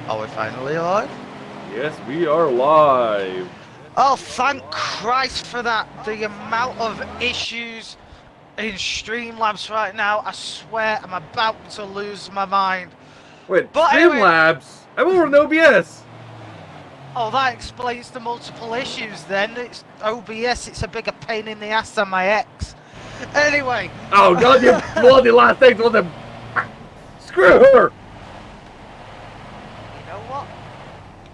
Are we finally live? Yes, we are live. Oh, thank Christ for that. The amount of issues in Streamlabs right now, I swear I'm about to lose my mind. Wait, But anyway, Streamlabs? I'm over in OBS. oh, that explains the multiple issues then. It's OBS, it's a bigger pain in the ass than my ex. Anyway. Oh god, you bloody last thing with them. Screw her! You know what?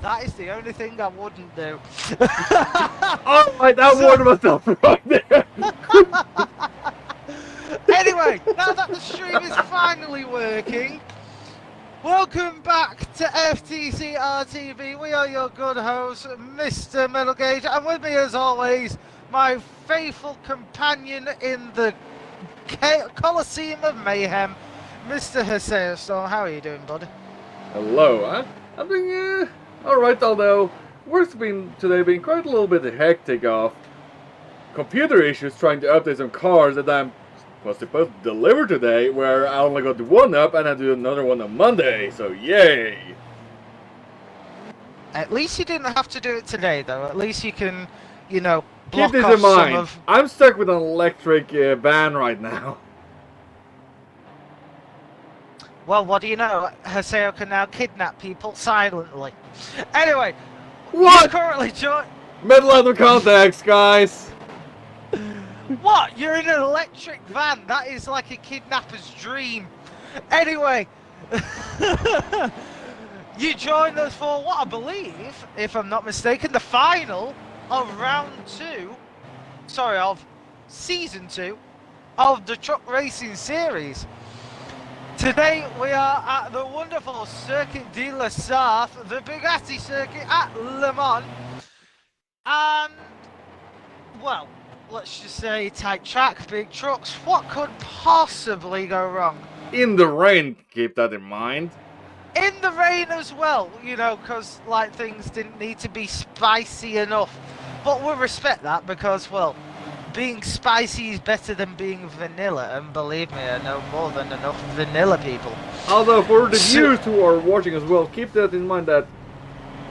That is the only thing I wouldn't do. Alright, that warned myself right there. Anyway, now that the stream is finally working, welcome back to FTC RTV. We are your good host, Mr. Middlegate, and with me as always, my faithful companion in the Colosseum of Mayhem, Mr. Haseo Storm. How are you doing, buddy? Hello, I'm doing alright, although work's today been quite a little bit hectic of computer issues trying to update some cars that I was supposed to deliver today, where I only got one up and I do another one on Monday, so yay! At least you didn't have to do it today, though. At least you can, you know, block Keep this off in mind, some of... I'm stuck with an electric van right now. Well, what do you know? Haseo can now kidnap people silently. Anyway, What? you currently join... Metal leather contacts, guys! What? You're in an electric van? That is like a kidnapper's dream. Anyway, you joined us for what I believe, if I'm not mistaken, the final of round 2, sorry, of season 2 of the truck racing series. Today we are at the wonderful Circuit de la Sarthe, the Bugatti circuit at Le Mans, and, well, let's just say tight track, big trucks. What could possibly go wrong? In the rain, keep that in mind. In the rain as well, you know, because like things didn't need to be spicy enough. But we'll respect that because, well, being spicy is better than being vanilla, and believe me, I know more than enough vanilla people. Although for the viewers who are watching as well, keep that in mind that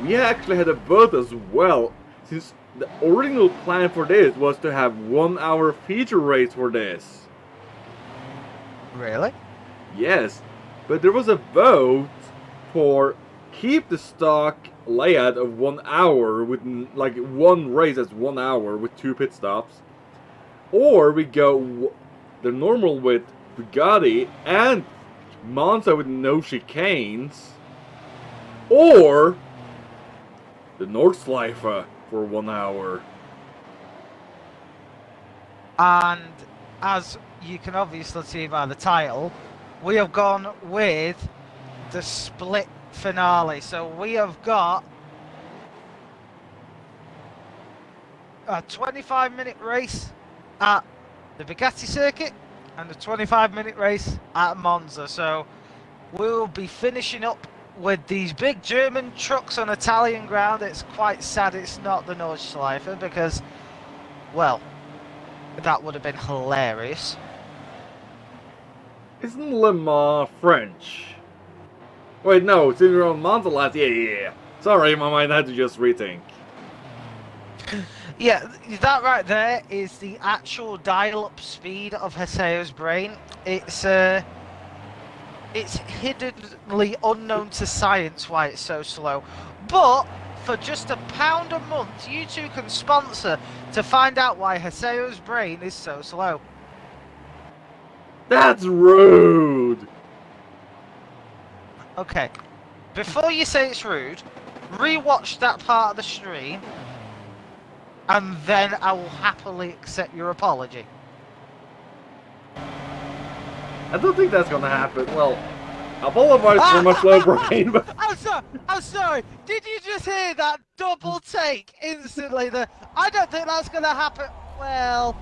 we actually had a vote as well, since the original plan for this was to have 1 hour feature race for this. Really? Yes, but there was a vote for keep the stock layout of 1 hour with like one race that's 1 hour with 2 pit stops, or we go the normal with Bugatti and Monza with no chicanes, or the Nordschleife for 1 hour. And as you can obviously see by the title, we have gone with the split finale. So we have got a 25-minute race at the Bugatti circuit and a 25-minute race at Monza. So we'll be finishing up with these big German trucks on Italian ground. It's quite sad it's not the Nordschleife because, well, that would have been hilarious. Isn't Le Mans French? Wait, no, it's in around Monza last. Yeah. Sorry, my mind had to just rethink. Yeah, that right there is the actual dial-up speed of Haseo's brain. It's hiddenly unknown to science why it's so slow. But for just £1 a month, you two can sponsor to find out why Haseo's brain is so slow. That's rude! Okay, before you say it's rude, rewatch that part of the stream, and then I will happily accept your apology. I don't think that's gonna happen. Well, I apologize for my slow brain, but... I'm sorry, did you just hear that double take instantly? I don't think that's gonna happen. Well...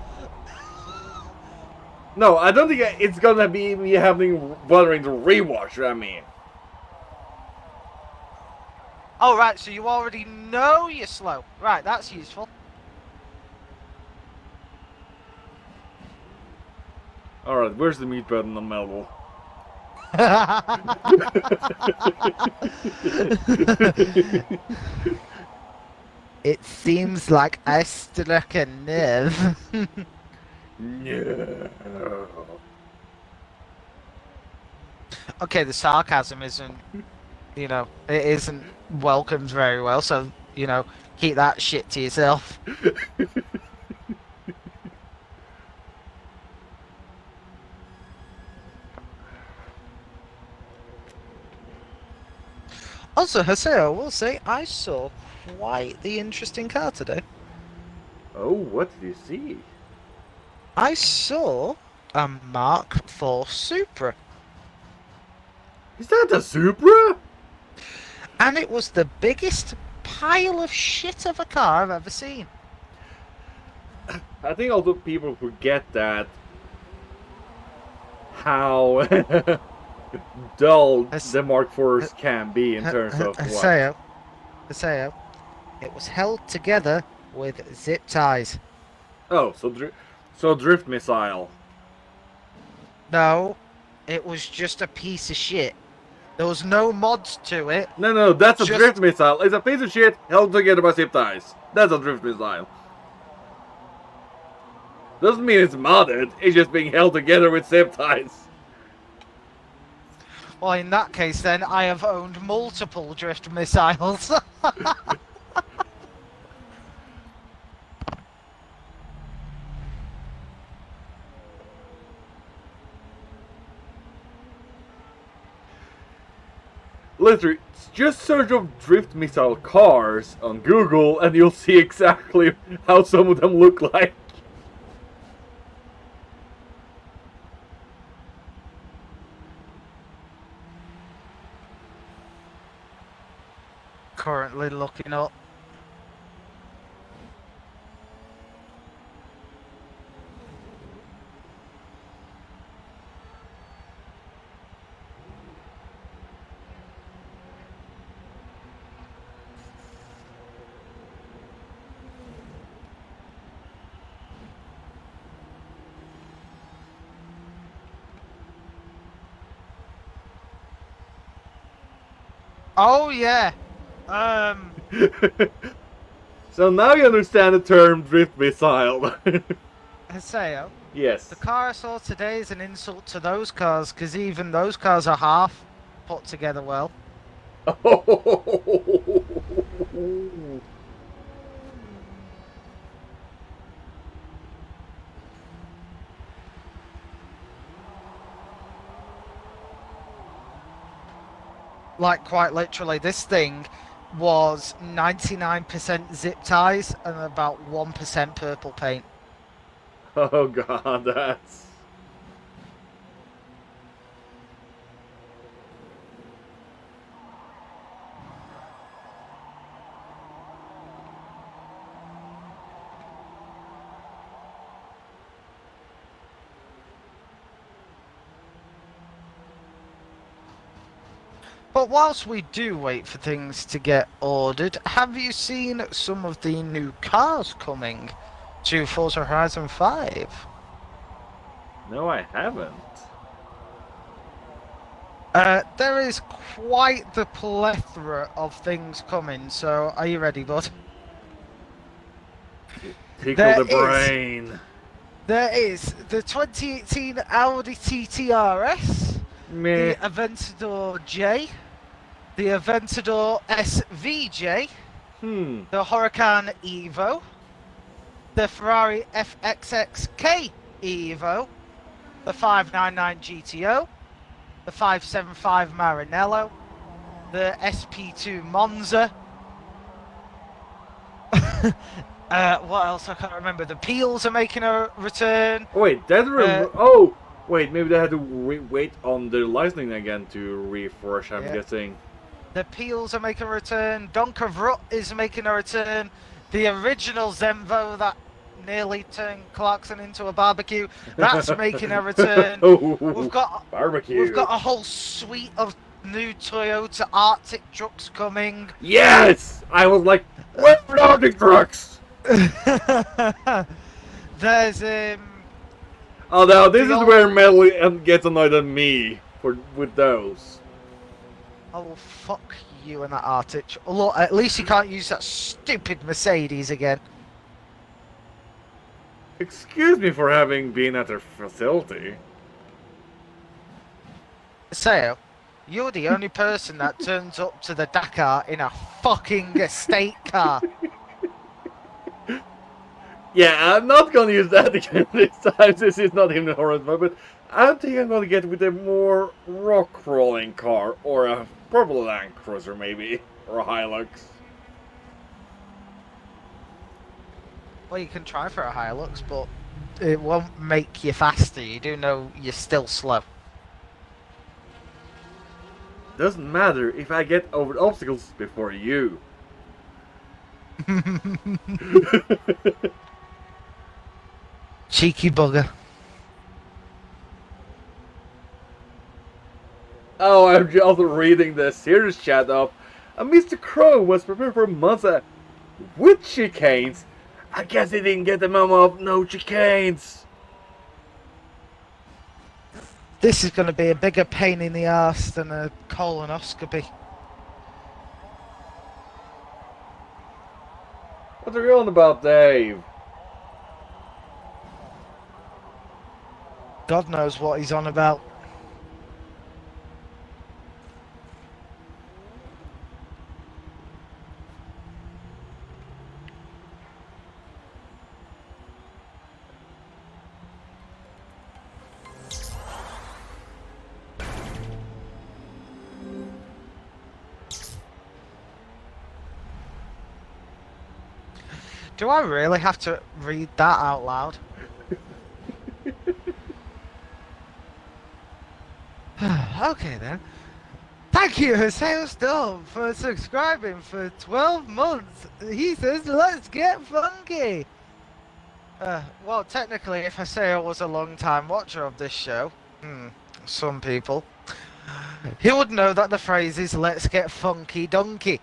No, I don't think it's gonna be me bothering to rewatch, I mean. Oh, right, so you already know you're slow. Right, that's useful. Alright, where's the mute button on Melville? It seems like I struck a nerve. No. Okay, the sarcasm isn't, it isn't welcomed very well, so, keep that shit to yourself. Also, Jose, I will say, I saw quite the interesting car today. Oh, what did you see? I saw a Mark IV Supra, Is that a Supra? and it was the biggest pile of shit of a car I've ever seen. I think although people forget that how dull the Mark IVs can be in terms of what. Haseo, it was held together with zip ties. Oh, so drift missile. No, it was just a piece of shit. There was no mods to it. No, that's a Just- drift missile. It's a piece of shit held together by zip ties. That's a drift missile. Doesn't mean it's modded, it's just being held together with zip ties. Well, in that case, then, I have owned multiple drift missiles. Literally, just search up drift missile cars on Google and you'll see exactly how some of them look like. Currently looking up. Oh yeah. So now you understand the term drift missile. Haseo, Yes. the car I saw today is an insult to those cars, because even those cars are half put together well. Like, quite literally, this thing was 99% zip ties and about 1% purple paint. Oh god, that's... But whilst we do wait for things to get ordered, have you seen some of the new cars coming to Forza Horizon 5? No, I haven't. There is quite the plethora of things coming, so are you ready, bud? Tickle There the is. brain. There is the 2018 Audi TT RS, Meh. the Aventador J, the Aventador SVJ, the Huracan Evo, the Ferrari FXXK Evo, the 599 GTO, the 575 Maranello, the SP2 Monza. What else? I can't remember. The Peels are making a return. Oh, wait, that's... oh! Wait, maybe they had to wait on the licensing again to refresh, I'm Yeah. guessing. The Peels are making a return. Donker Vrut is making a return. The original Zenvo that nearly turned Clarkson into a barbecue, that's making a return. Oh, We've got barbecue. We've got a whole suite of new Toyota Arctic trucks coming. Yes! I was like, where are the Arctic trucks? There's Oh, now this The is where old- Metal gets annoyed at me with those. Oh, fuck you and that Arctic. Look, at least you can't use that stupid Mercedes again. Excuse me for having been at their facility. Sayo, you're the only person that turns up to the Dakar in a fucking estate car. Yeah, I'm not gonna use that again this time since it's not even a horror, but I think I'm gonna get with a more rock crawling car or a purple Land Cruiser maybe, or a Hilux. Well, you can try for a Hilux, but it won't make you faster. You do know you're still slow. Doesn't matter if I get over the obstacles before you. Cheeky bugger. Oh, I'm just reading the series chat of Mr. Crow was prepared for months with chicanes. I guess he didn't get the memo of no chicanes. This is going to be a bigger pain in the arse than a colonoscopy. What are you on about, Dave? God knows what he's on about. Do I really have to read that out loud? Okay then. Thank you, Haseo Storm, for subscribing for 12 months. He says, let's get funky. Well, technically, if Haseo was a long-time watcher of this show, some people, he would know that the phrase is, let's get funky donkey.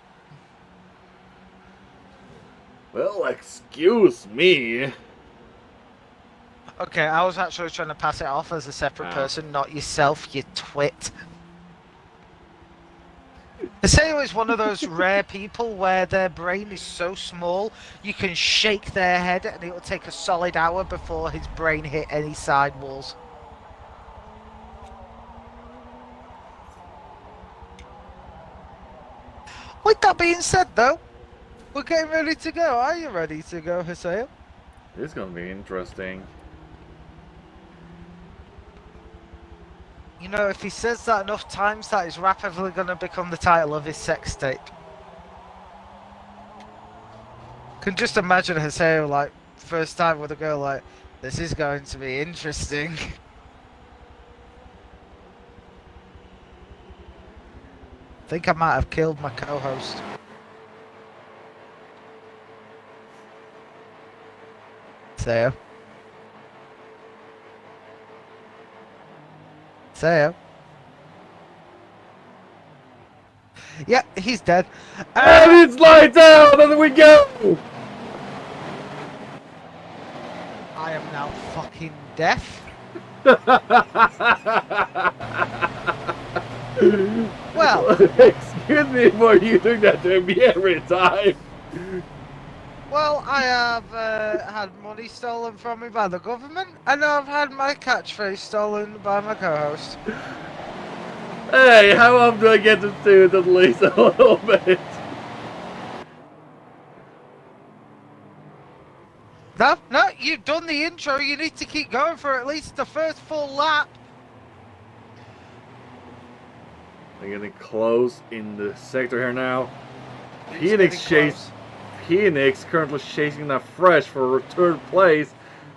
Well, excuse me. Okay, I was actually trying to pass it off as a separate person, not yourself, you twit. Haseo is one of those rare people where their brain is so small, you can shake their head and it will take a solid hour before his brain hit any side walls. With that being said though, we're getting ready to go. Are you ready to go, Haseo? This is gonna be interesting. You know, if he says that enough times, that is rapidly going to become the title of his sex tape. Can just imagine Haseo, like, first time with a girl, like, this is going to be interesting. I think I might have killed my co-host. Haseo. Haseo. Yeah, he's dead. And it's lights out, and we go! I am now fucking deaf. Well, excuse me for you doing that to me every time. Well, I have had money stolen from me by the government, and I've had my catchphrase stolen by my co-host. Hey, how often do I get to do it at least a little bit? No, you've done the intro, you need to keep going for at least the first full lap. I'm getting close in the sector here now. Phoenix currently chasing that fresh for third place.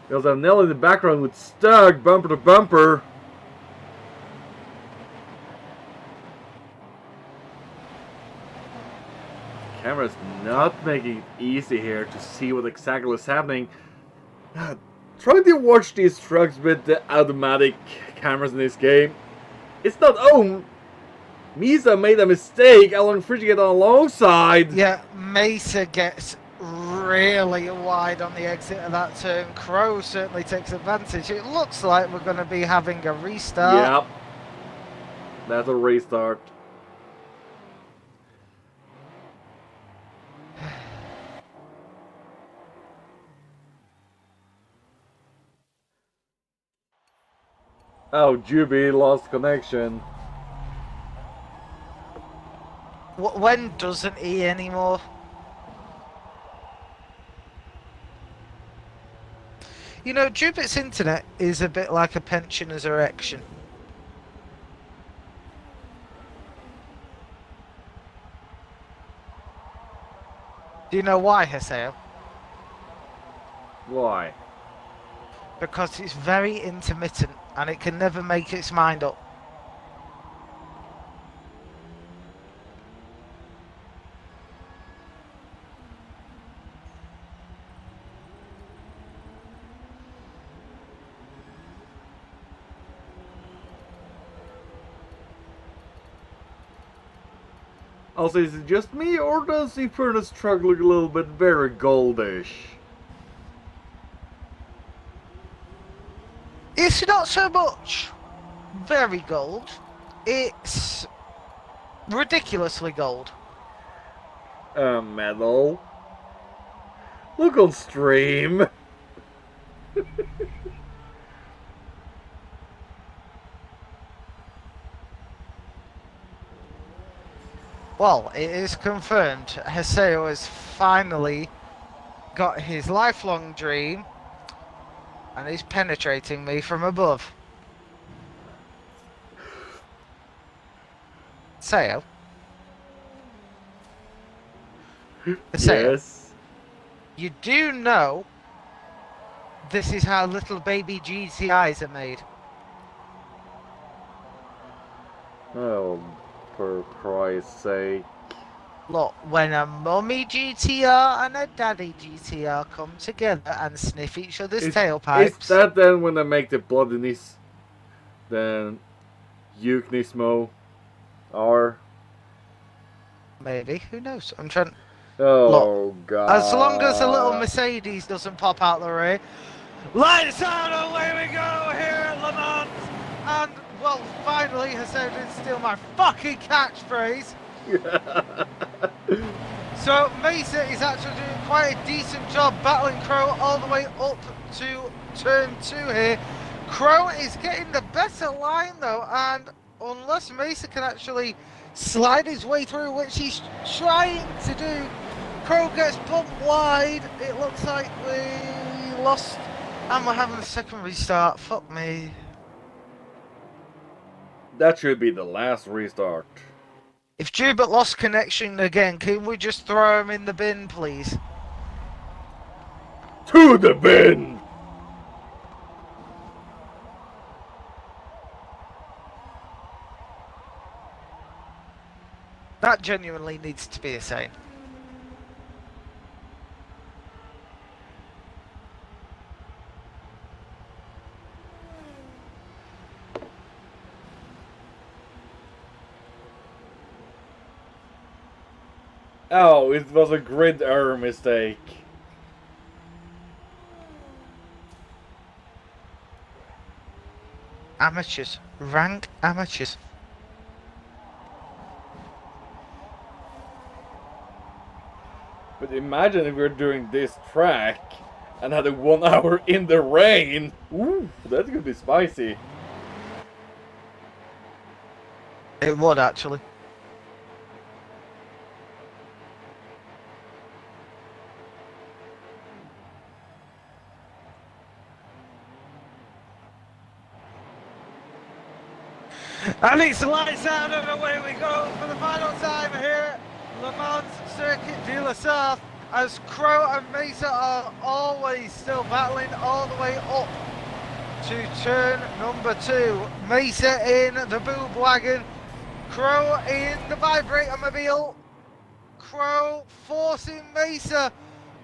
There's a Nell in the background with stuck bumper to bumper. Camera's not making it easy here to see what exactly is happening. Trying to watch these trucks with the automatic cameras in this game. It's not. Oh, Misa made a mistake. Allowing Free to get on alongside. Yeah, Mesa gets really wide on the exit of that turn. Crow certainly takes advantage. It looks like we're going to be having a restart. Yep. That's a restart. Oh, Juby lost connection. When doesn't he anymore? You know, Jubit's internet is a bit like a pensioner's erection. Do you know why, Haseo? Why? Because it's very intermittent and it can never make its mind up. Also, is it just me, or does he further struggle a little bit very goldish? It's not so much very gold, it's ridiculously gold. Metal. Look on stream. Well, it is confirmed. Haseo has finally got his lifelong dream and he's penetrating me from above. Haseo? Haseo, Yes. you do know this is how little baby GTIs are made. Oh, for Christ's sake. Look, when a mummy GTR and a daddy GTR come together and sniff each other's tailpipes... Is that then when they make the bloodiness? Then Euknismo? Or... Maybe, who knows? I'm trying... Oh, God. As long as a little Mercedes doesn't pop out the rear. Lights out, away we go here at Le Mans! And, well, finally, Haseo didn't steal my fucking catchphrase. So, Mesa is actually doing quite a decent job battling Crow all the way up to turn 2 here. Crow is getting the better line, though, and unless Mesa can actually slide his way through, which he's trying to do, Crow gets bumped wide. It looks like we lost, and we're having a second restart. Fuck me. That should be the last restart. If Jubert lost connection again, can we just throw him in the bin, please? To the bin! That genuinely needs to be a saying. Oh, it was a grid error mistake. Amateurs. Rank amateurs. But imagine if we were doing this track and had a 1 hour in the rain. Ooh, that could be spicy. It would, actually. And it's lights out and away we go for the final time here at Le Mans Circuit de la Sarthe, as Crow and Mesa are always still battling all the way up to turn number 2. Mesa in the boob wagon, Crow in the vibrator mobile. Crow forcing Mesa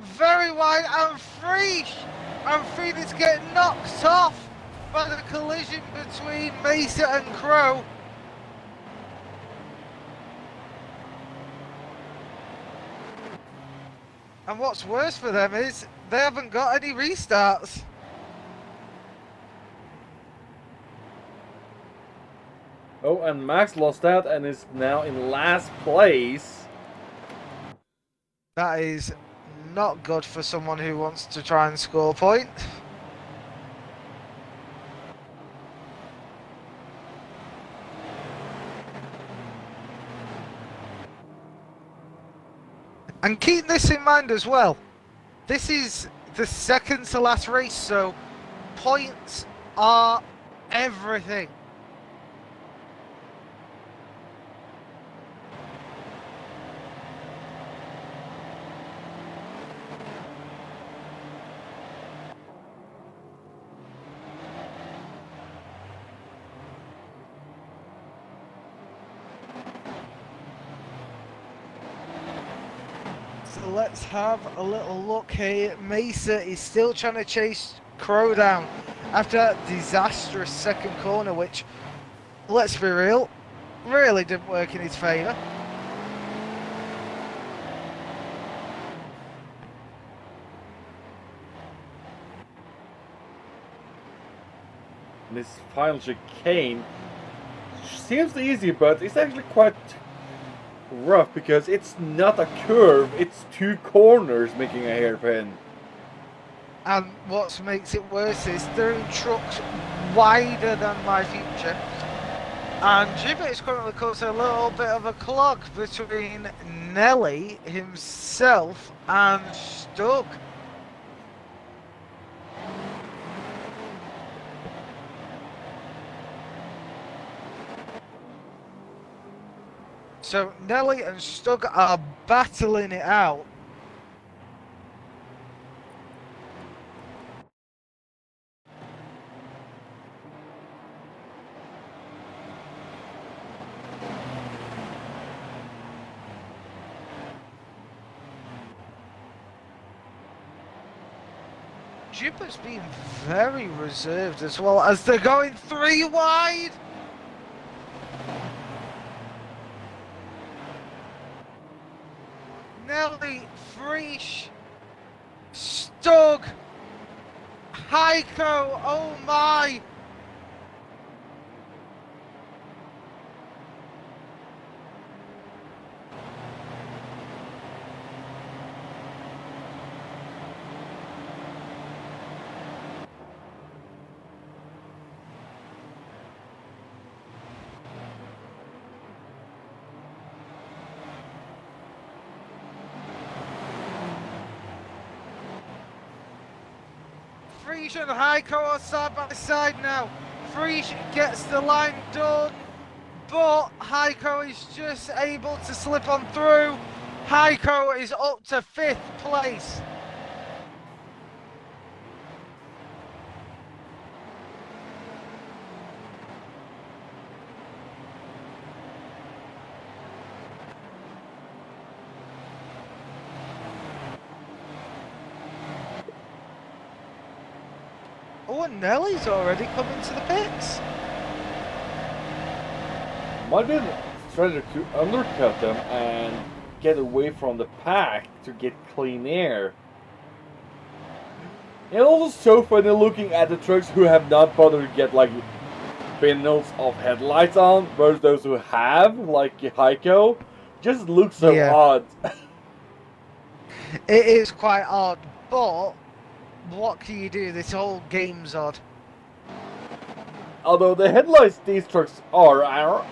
very wide and free. And Phoenix get knocked off by the collision between Mesa and Crow. And what's worse for them is they haven't got any restarts. Oh, and Max lost out and is now in last place. That is not good for someone who wants to try and score points. And keep this in mind as well. This is the second to last race, so points are everything. So let's have a little look here. Mesa is still trying to chase Crow down after that disastrous second corner, which, let's be real, really didn't work in his favour. This final chicane seems easy, but it's actually quite rough because it's not a curve, it's two corners making a hairpin. And what makes it worse is there are trucks wider than my future. And Gibbet is currently causing a little bit of a clog between Nelly himself and Stug. So Nelly and Stug are battling it out. Jupiter's being very reserved as well as they're going 3 wide. Nelly, Freesh, Stug, Heiko, oh my! Freesh and Heiko are side by side now. Freesh gets the line done, but Heiko is just able to slip on through. Heiko is up to 5th place. Oh, and Nelly's already coming to the pits. Might be strategy to undercut them and get away from the pack to get clean air. And also so funny looking at the trucks who have not bothered to get like panels of headlights on versus those who have, like Heiko. Just looks so odd. It is quite odd, but what can you do? This whole game's odd. Although the headlights these trucks are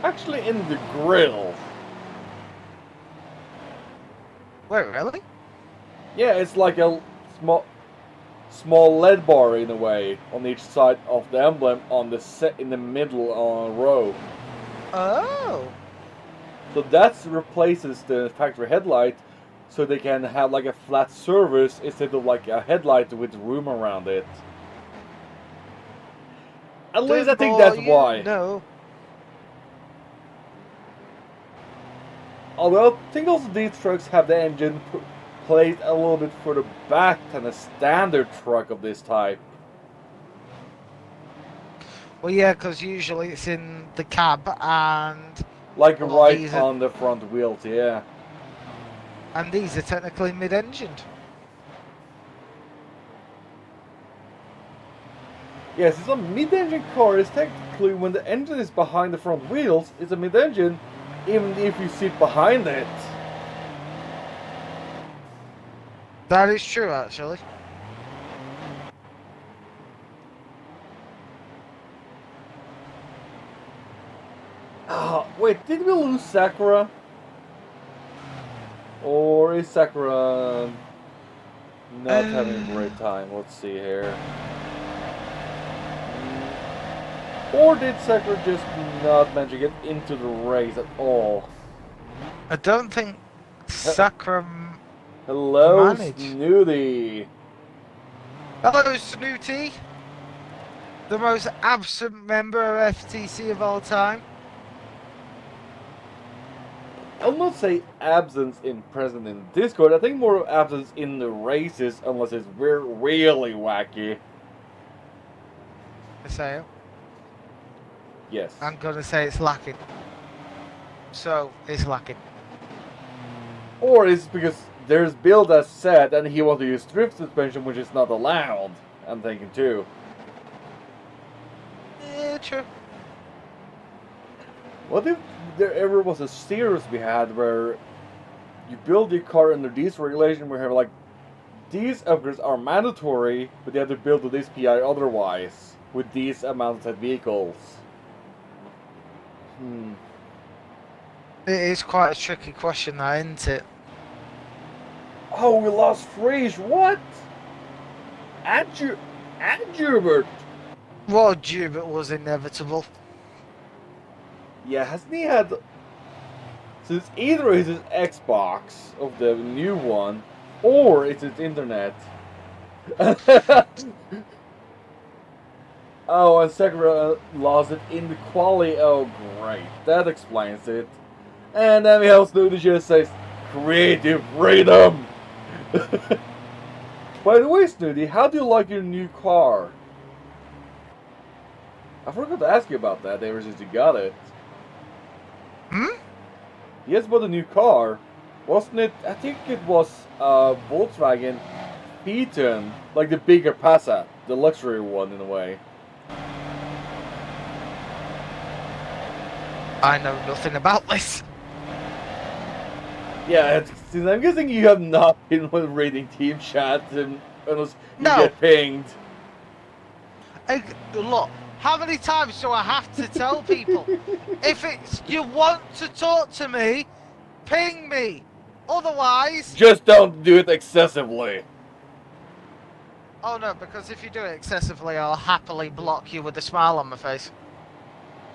actually in the grill. Wait, really? Yeah, it's like a small LED bar in a way on each side of the emblem on the set in the middle row. Oh. So that replaces the factory headlight, so they can have like a flat surface instead of like a headlight with room around it. At least I think that's why. No. Although I think also these trucks have the engine placed a little bit further back than a standard truck of this type. Well, yeah, because usually it's in the cab and... Like right on the front wheels, yeah. And these are technically mid-engined. Yes, it's a mid-engine car. It's technically, when the engine is behind the front wheels, it's a mid-engine, even if you sit behind it. That is true, actually. Ah, wait, did we lose Sakura? Or is Sakura not having a great time? Let's see here. Or did Sakura just not manage to get into the race at all? I don't think Sakura Hello, managed. Snooty. Hello, Snooty. The most absent member of FTC of all time. I'll not say absence in present in Discord. I think more absence in the races, unless it's really wacky. I say it. Yes. I'm gonna say it's lacking. So it's lacking. Or it's because there's build as set and he wants to use drift suspension, which is not allowed. I'm thinking too. Yeah, true. What if there ever was a series we had where you build your car under these regulations where you have like these upgrades are mandatory, but you have to build to this PI otherwise with these amounts of vehicles? It is quite a tricky question, that, isn't it? Oh, we lost Frisch. What? And Jubert. Well, Jubert was inevitable. Yeah, hasn't he had... So it's either his Xbox of the new one, or it's his internet. Oh, and Sakura lost it in the quali. Oh, great. That explains it. And then we have Snooty just says, creative freedom! By the way, Snooty, how do you like your new car? I forgot to ask you about that ever since you got it. He has bought a new car. Wasn't it? I think it was Volkswagen Phaeton. Like the bigger Passat. The luxury one in a way. I know nothing about this. Yeah, I'm guessing you have not been reading team chat unless you get pinged. Hey, look, how many times do I have to tell people? If it's you want to talk to me, ping me. Otherwise... Just don't do it excessively. Oh no, because if you do it excessively, I'll happily block you with a smile on my face.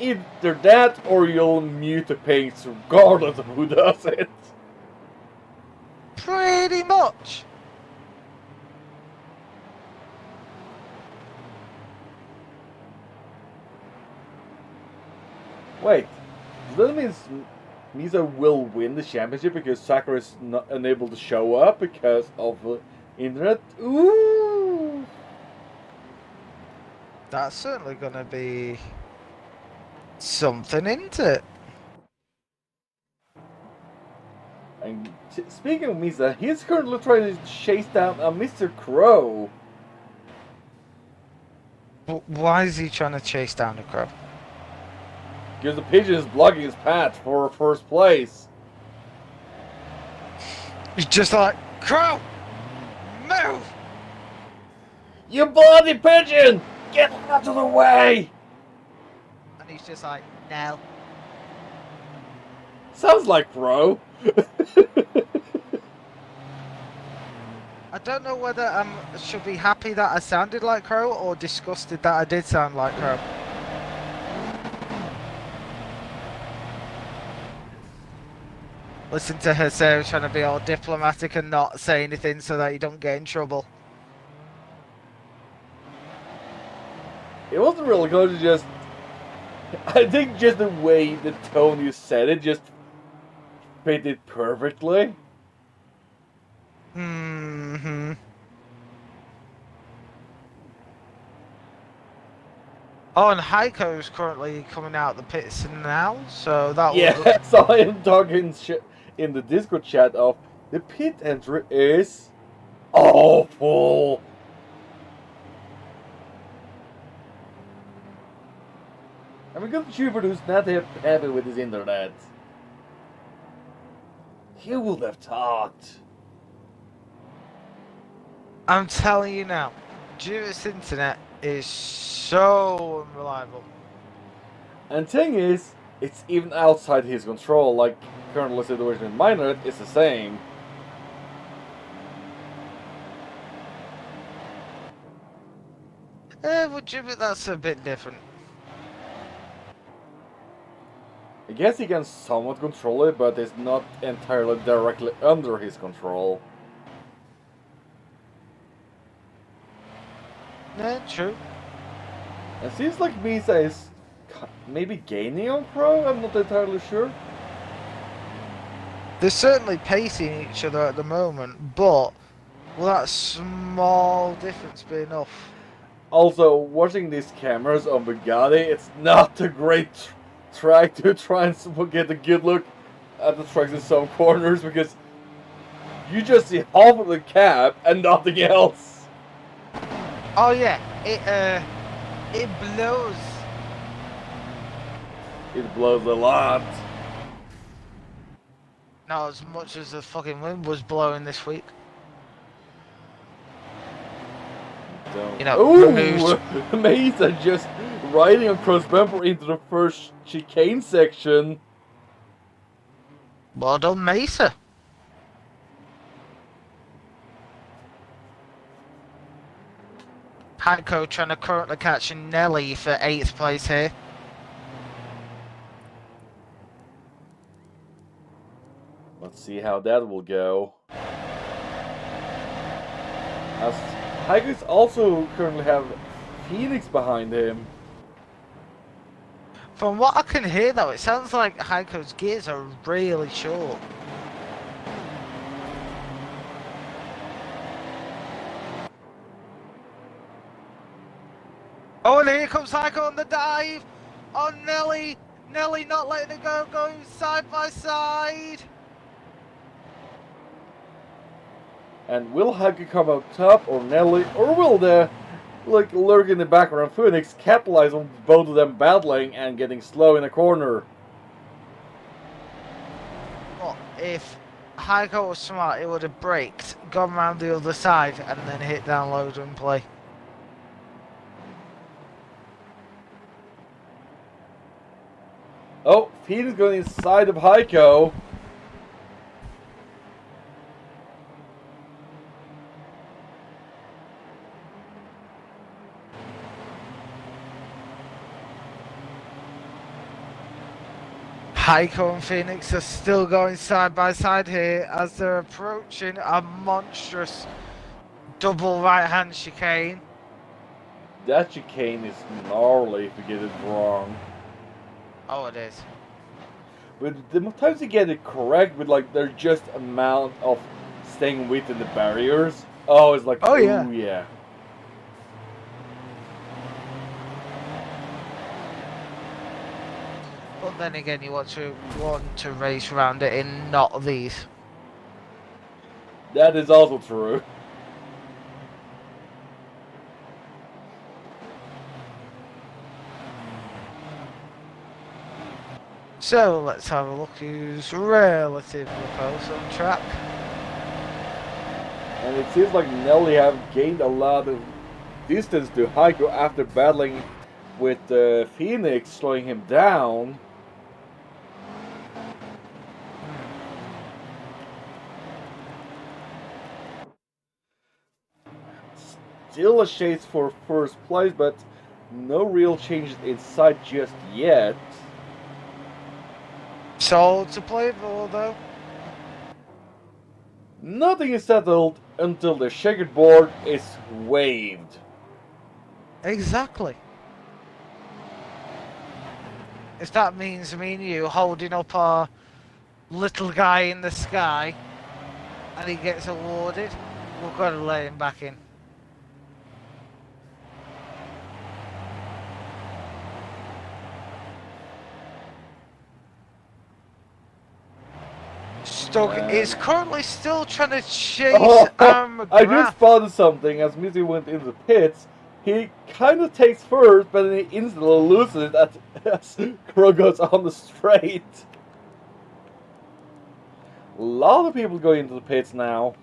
Either that or you'll mute the pings regardless of who does it. Pretty much. Wait, does that mean Misa will win the championship because Sakura is not unable to show up because of the internet? Ooh! That's certainly gonna be something, isn't it? And speaking of Misa, he's currently trying to chase down a Mr. Crow. Why is he trying to chase down the crow? Because the pigeon is blocking his path for first place. He's just like, Crow! Move! You bloody pigeon! Get out of the way! And he's just like, no. Sounds like Crow. I don't know whether I should be happy that I sounded like Crow or disgusted that I did sound like Crow. Listen to her say trying to be all diplomatic and not say anything so that you don't get in trouble. It wasn't really good to just... I think just the way the tone you said it just fitted perfectly. Mm-hmm. Oh, and Heiko's currently coming out the pits now, so that Yeah, was... I saw him talking in the Discord chat of the pit entry is awful. I'm a good YouTuber who's not happy with his internet. He would have thought. I'm telling you now, Judas internet is so unreliable. And thing is, it's even outside his control, like current situation with my internet is the same. Well, Jimmy, that's a bit different. I guess he can somewhat control it, but it's not entirely directly under his control. Yeah, true. It seems like Misa is maybe gaining on Pro, I'm not entirely sure. They're certainly pacing each other at the moment, but will that small difference be enough? Also, watching these cameras on Bugatti, it's not a great track to try and get a good look at the tracks in some corners, because you just see half of the cab and nothing else. Oh yeah, it blows. It blows a lot. Not as much as the fucking wind was blowing this week. You know, ooh, Mesa just riding across bumper into the first chicane section. Well done, Mesa. Heiko trying to currently catch Nelly for 8th place here. Let's see how that will go. As Heiko's also currently have Phoenix behind him. From what I can hear though, it sounds like Heiko's gears are really short. Oh, and here comes Heiko on the dive! On Nelly! Nelly not letting it go, going side by side! And will Heiko come up top, or Nelly, or will the lurk in the background Phoenix capitalize on both of them battling and getting slow in a corner? Well, if Heiko was smart, it would have braked, gone round the other side, and then hit down loader and play. Oh, Phoenix going inside of Heiko. Heiko and Phoenix are still going side by side here as they're approaching a monstrous double right hand chicane. That chicane is gnarly if you get it wrong. Oh, it is. But the times you get it correct with their just amount of staying within the barriers, oh, it's like, oh yeah. Ooh, yeah. But then again, you want to race around it in not these. That is also true. So let's have a look who's relatively close on track. And it seems like Nelly have gained a lot of distance to Heiko after battling with Phoenix, slowing him down. Still a chase for first place, but no real changes in sight just yet. So to play for though. Nothing is settled until the checkered board is waved. Exactly. If that means me and you holding up our little guy in the sky and he gets awarded, we've got to let him back in. Stug is currently still trying to chase I McGrath. just spotted something as Missy went in the pits. he kind of takes first, but then he instantly loses it as Crow goes on the straight. A lot of people going into the pits now.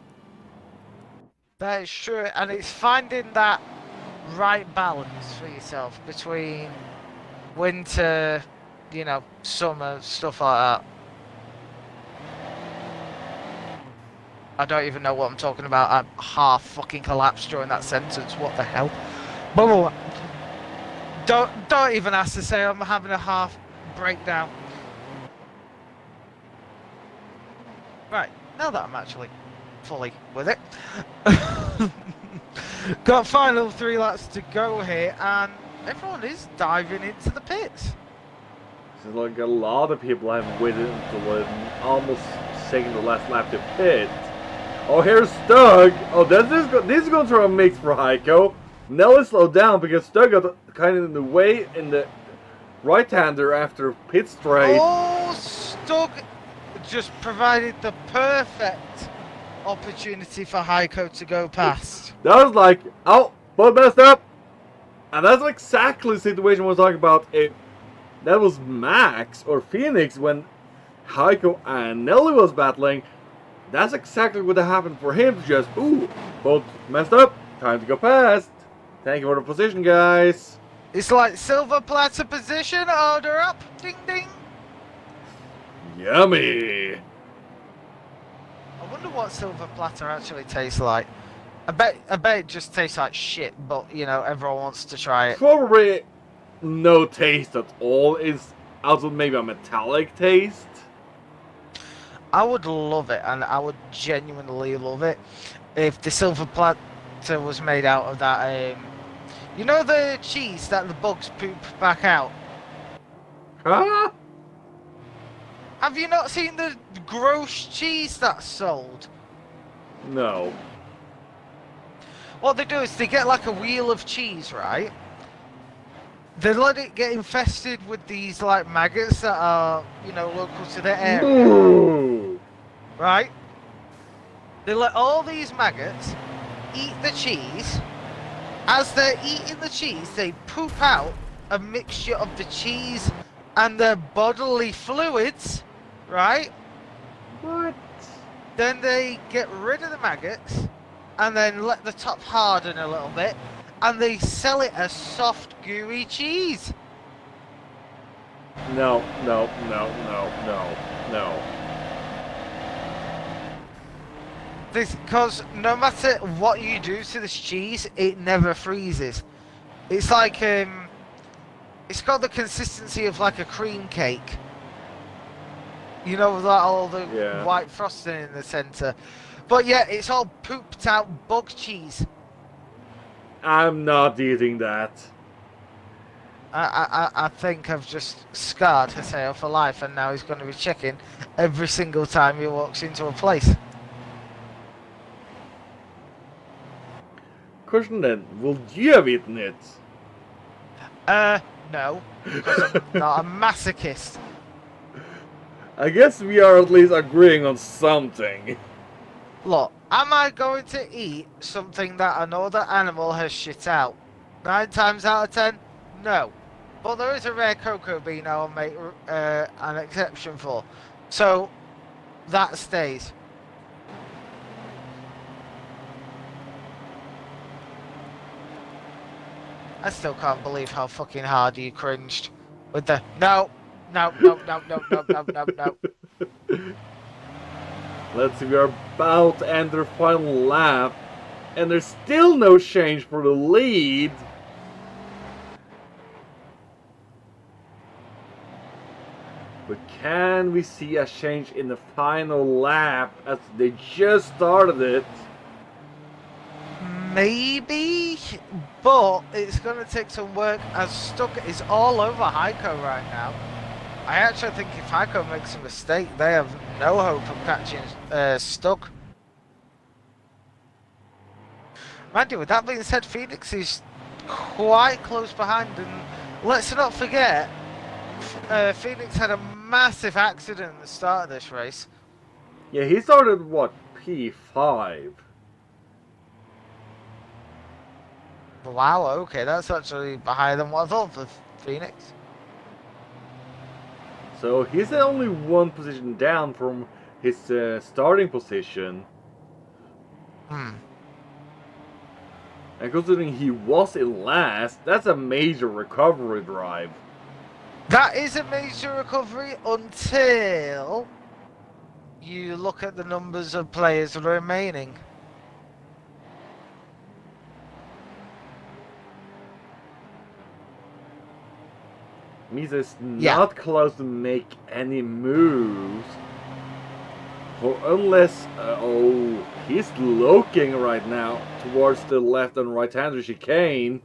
That is true, and it's finding that right balance for yourself between winter, you know, summer, stuff like that. I don't even know what I'm talking about. I half fucking collapsed during that sentence. What the hell? But don't even ask to say I'm having a half breakdown. Right, now that I'm actually fully with it. Got final 3 laps to go here, and everyone is diving into the pits. There's like a lot of people haven't waited until almost second to last lap to pit. Oh, here's Stug. Oh, this is going to a mix for Heiko. Nelly slowed down because Stug got kind of in the way in the right-hander after pit straight. Oh, Stug just provided the perfect opportunity for Heiko to go past. That was like, oh, both messed up. And that's exactly the situation I was talking about. If that was Max or Phoenix when Heiko and Nelly was battling, that's exactly what happened for him. Just, ooh, both messed up. Time to go past. Thank you for the position, guys. It's like silver platter position, order up, ding ding. Yummy. I wonder what silver platter actually tastes like. I bet it just tastes like shit, but you know, everyone wants to try it. Probably no taste at all. It's also maybe a metallic taste. I would love it, and I would genuinely love it if the silver platter was made out of that, you know, the cheese that the bugs poop back out? Huh? Have you not seen the gross cheese that's sold? No. What they do is they get like a wheel of cheese, right? They let it get infested with these like maggots that are, you know, local to their area. Ooh. Right? They let all these maggots eat the cheese. As they're eating the cheese, they poop out a mixture of the cheese and their bodily fluids, right? What? Then they get rid of the maggots and then let the top harden a little bit, and they sell it as soft, gooey cheese. No. Because no matter what you do to this cheese, it never freezes. It's like, it's got the consistency of like a cream cake. You know, with like all the white frosting in the centre. But yeah, it's all pooped out bug cheese. I'm not eating that. I think I've just scarred Haseo for life, and now he's going to be checking every single time he walks into a place. Question then, will you have eaten it? No, because I'm not a masochist. I guess we are at least agreeing on something. Look, am I going to eat something that another animal has shit out? 9 times out of 10, no. But there is a rare cocoa bean I'll make an exception for. So, that stays. I still can't believe how fucking hard you cringed with the no. Let's see, we are about to enter final lap, and there's still no change for the lead. But can we see a change in the final lap as they just started it? Maybe, but it's going to take some work as Stuck is all over Heiko right now. I actually think if Heiko makes a mistake, they have no hope of catching Stuck. Mind you, with that being said, Phoenix is quite close behind, and let's not forget, Phoenix had a massive accident at the start of this race. Yeah, he started, what, P5? Wow, okay, that's actually higher than what I thought for Phoenix. So he's only one position down from his starting position. Hmm. And considering he was in last, that's a major recovery drive. That is a major recovery until you look at the numbers of players remaining. Misa's Yeah. not close to make any moves. Unless, oh, he's looking right now towards the left and right-hander chicane.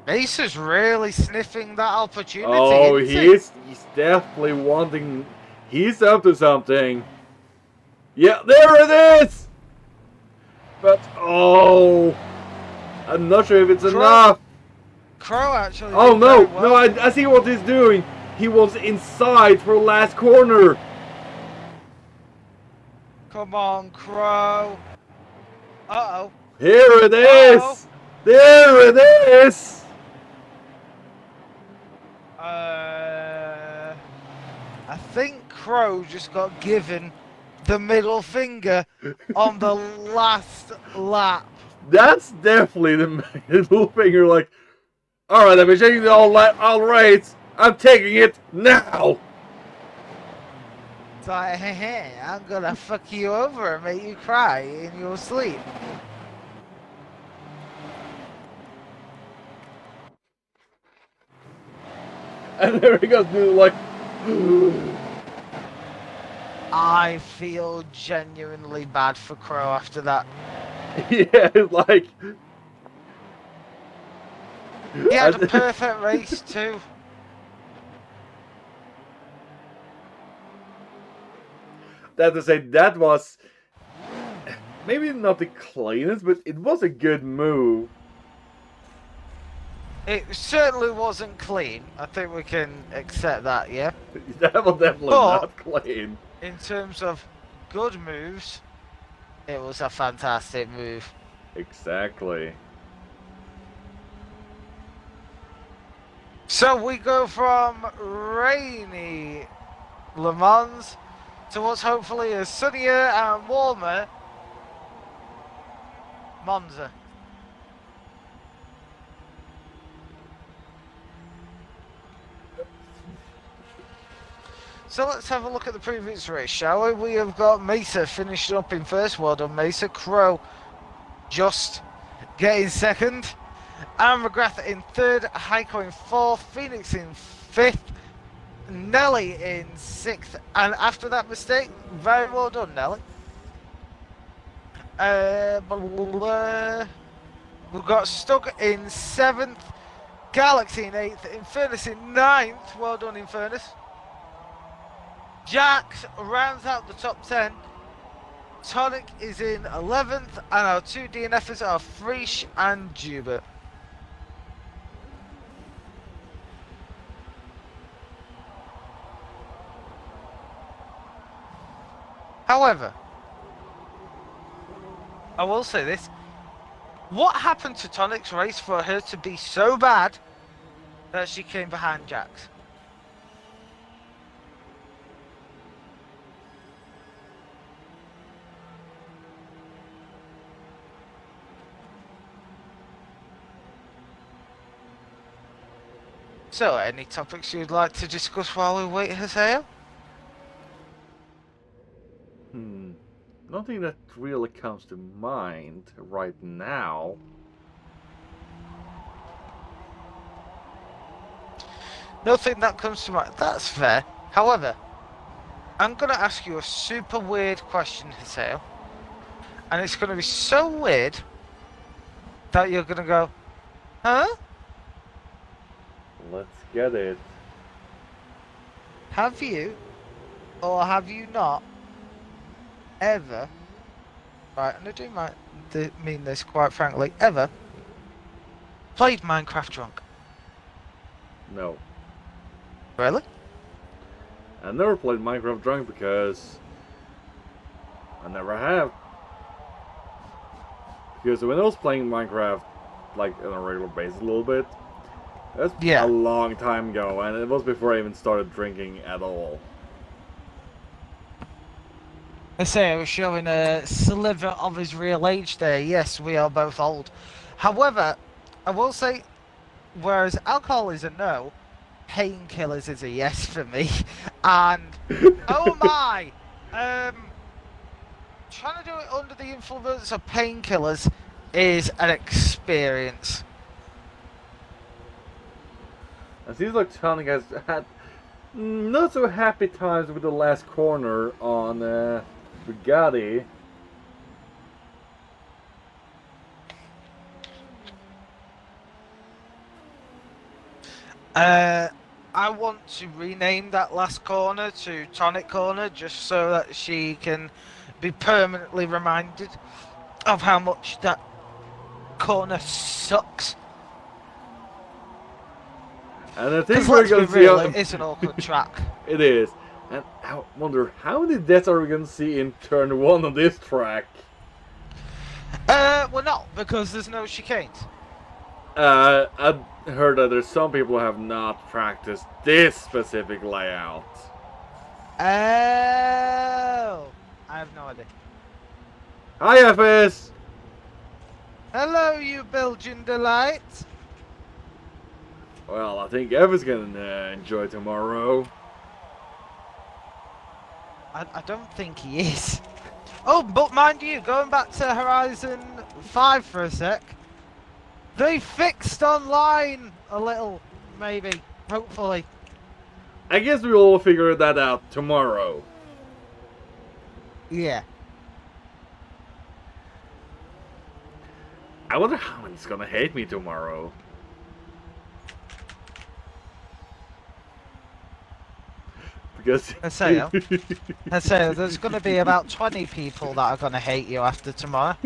Mesa's really sniffing that opportunity, Oh, isn't he? he's definitely wanting. He's up to something. Yeah, there it is. But oh, I'm not sure if it's enough. Crow actually Oh did very no, well. no, I see what he's doing. He was inside for last corner. Come on, Crow. Uh-oh. Here it is. There it is. I think Crow just got given the middle finger on the last lap. That's definitely the middle finger. Like, all right, I've been checking all rates. I'm taking it now. It's like, hey, I'm gonna fuck you over and make you cry in your sleep. And there he goes, dude, like. I feel genuinely bad for Crow after that. Yeah, like. He had a perfect race too. That to say, that was maybe not the cleanest, but it was a good move. It certainly wasn't clean. I think we can accept that, yeah? That was definitely But not clean. in terms of good moves, it was a fantastic move. Exactly. So we go from rainy Le Mans to what's hopefully a sunnier and warmer Monza. So let's have a look at the previous race, shall we? We have got Mesa finished up in first. Well done, Mesa. Crow just getting second. Aaron McGrath in third. Heiko in fourth. Phoenix in fifth. Nelly in sixth. And after that mistake, very well done, Nelly. We've got Stug in seventh. Galaxy in eighth. Infernus in ninth. Well done, Infernus. Jax rounds out the top 10. Tonic is in 11th, and our two DNFs are Frisch and Jubert. However, I will say this. What happened to Tonic's race for her to be so bad that she came behind Jax? So, any topics you'd like to discuss while we wait, Haseo? Nothing that really comes to mind right now. Nothing that comes to mind. That's fair. However, I'm going to ask you a super weird question, Haseo. And it's going to be so weird that you're going to go, huh? Let's get it. Have you, or have you not, ever, right, and I do mean this quite frankly, ever played Minecraft drunk? No. Really? I never played Minecraft drunk because I never have. Because when I was playing Minecraft, like on a regular basis a little bit, that's Yeah. a long time ago, and it was before I even started drinking at all. I say I was showing a sliver of his real age there. Yes, we are both old. However, I will say, whereas alcohol is a no, painkillers is a yes for me. And oh my, trying to do it under the influence of painkillers is an experience. It seems like Tonic has had not so happy times with the last corner on Bugatti. I want to rename that last corner to Tonic Corner just so that she can be permanently reminded of how much that corner sucks. And I think Because we're let's be going to see real, it is an awkward track. it is. And I wonder how many deaths are we going to see in turn 1 on this track? Well, not because there's no chicanes. I heard that there's some people who have not practiced this specific layout. Oh, I have no idea. Hi, FS! Hello, you Belgian delight. Well, I think Eva's gonna enjoy tomorrow. I don't think he is. Oh, but mind you, going back to Horizon 5 for a sec, they fixed online a little, maybe, hopefully. I guess we will figure that out tomorrow. Yeah. I wonder how many's gonna hate me tomorrow. Because I say there's going to be about 20 people that are going to hate you after tomorrow.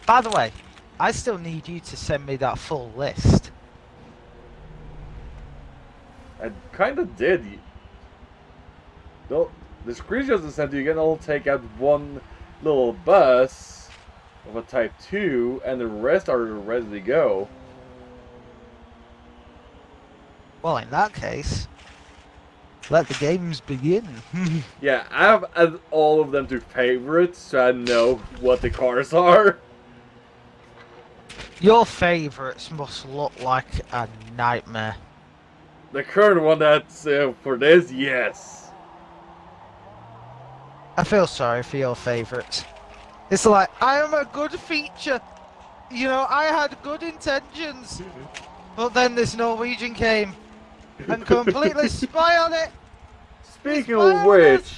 By the way, I still need you to send me that full list. I kind of did. The screenshots I sent you can all take out one little bus of a Type 2, and the rest are ready to go. Well, in that case, let the games begin. Yeah, I have added all of them to favorites, so I know what the cars are. Your favourites must look like a nightmare. The current one that's for this, yes. I feel sorry for your favourites. It's like, I am a good feature. You know, I had good intentions. But then this Norwegian came and completely spoiled it. Speaking of which,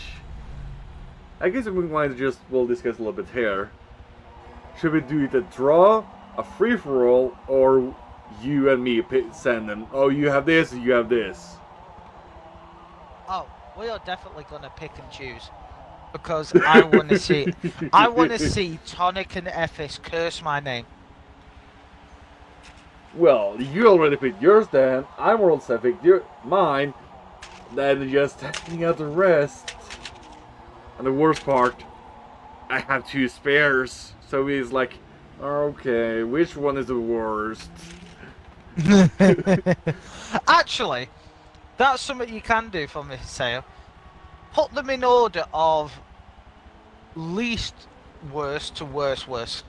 I guess we might just, we'll discuss a little bit here. Should we do it a draw, a free-for-all, or you and me send them? Oh, you have this, you have this. Oh, we are definitely gonna pick and choose. Because I wanna see Tonic and Ephes curse my name. Well, you already picked yours then. I'm also picked mine. Then just testing out the rest. And the worst part, I have 2 spares. So he's like, okay, which one is the worst? Actually, that's something you can do for me, Sayo. Put them in order of least worst to worst.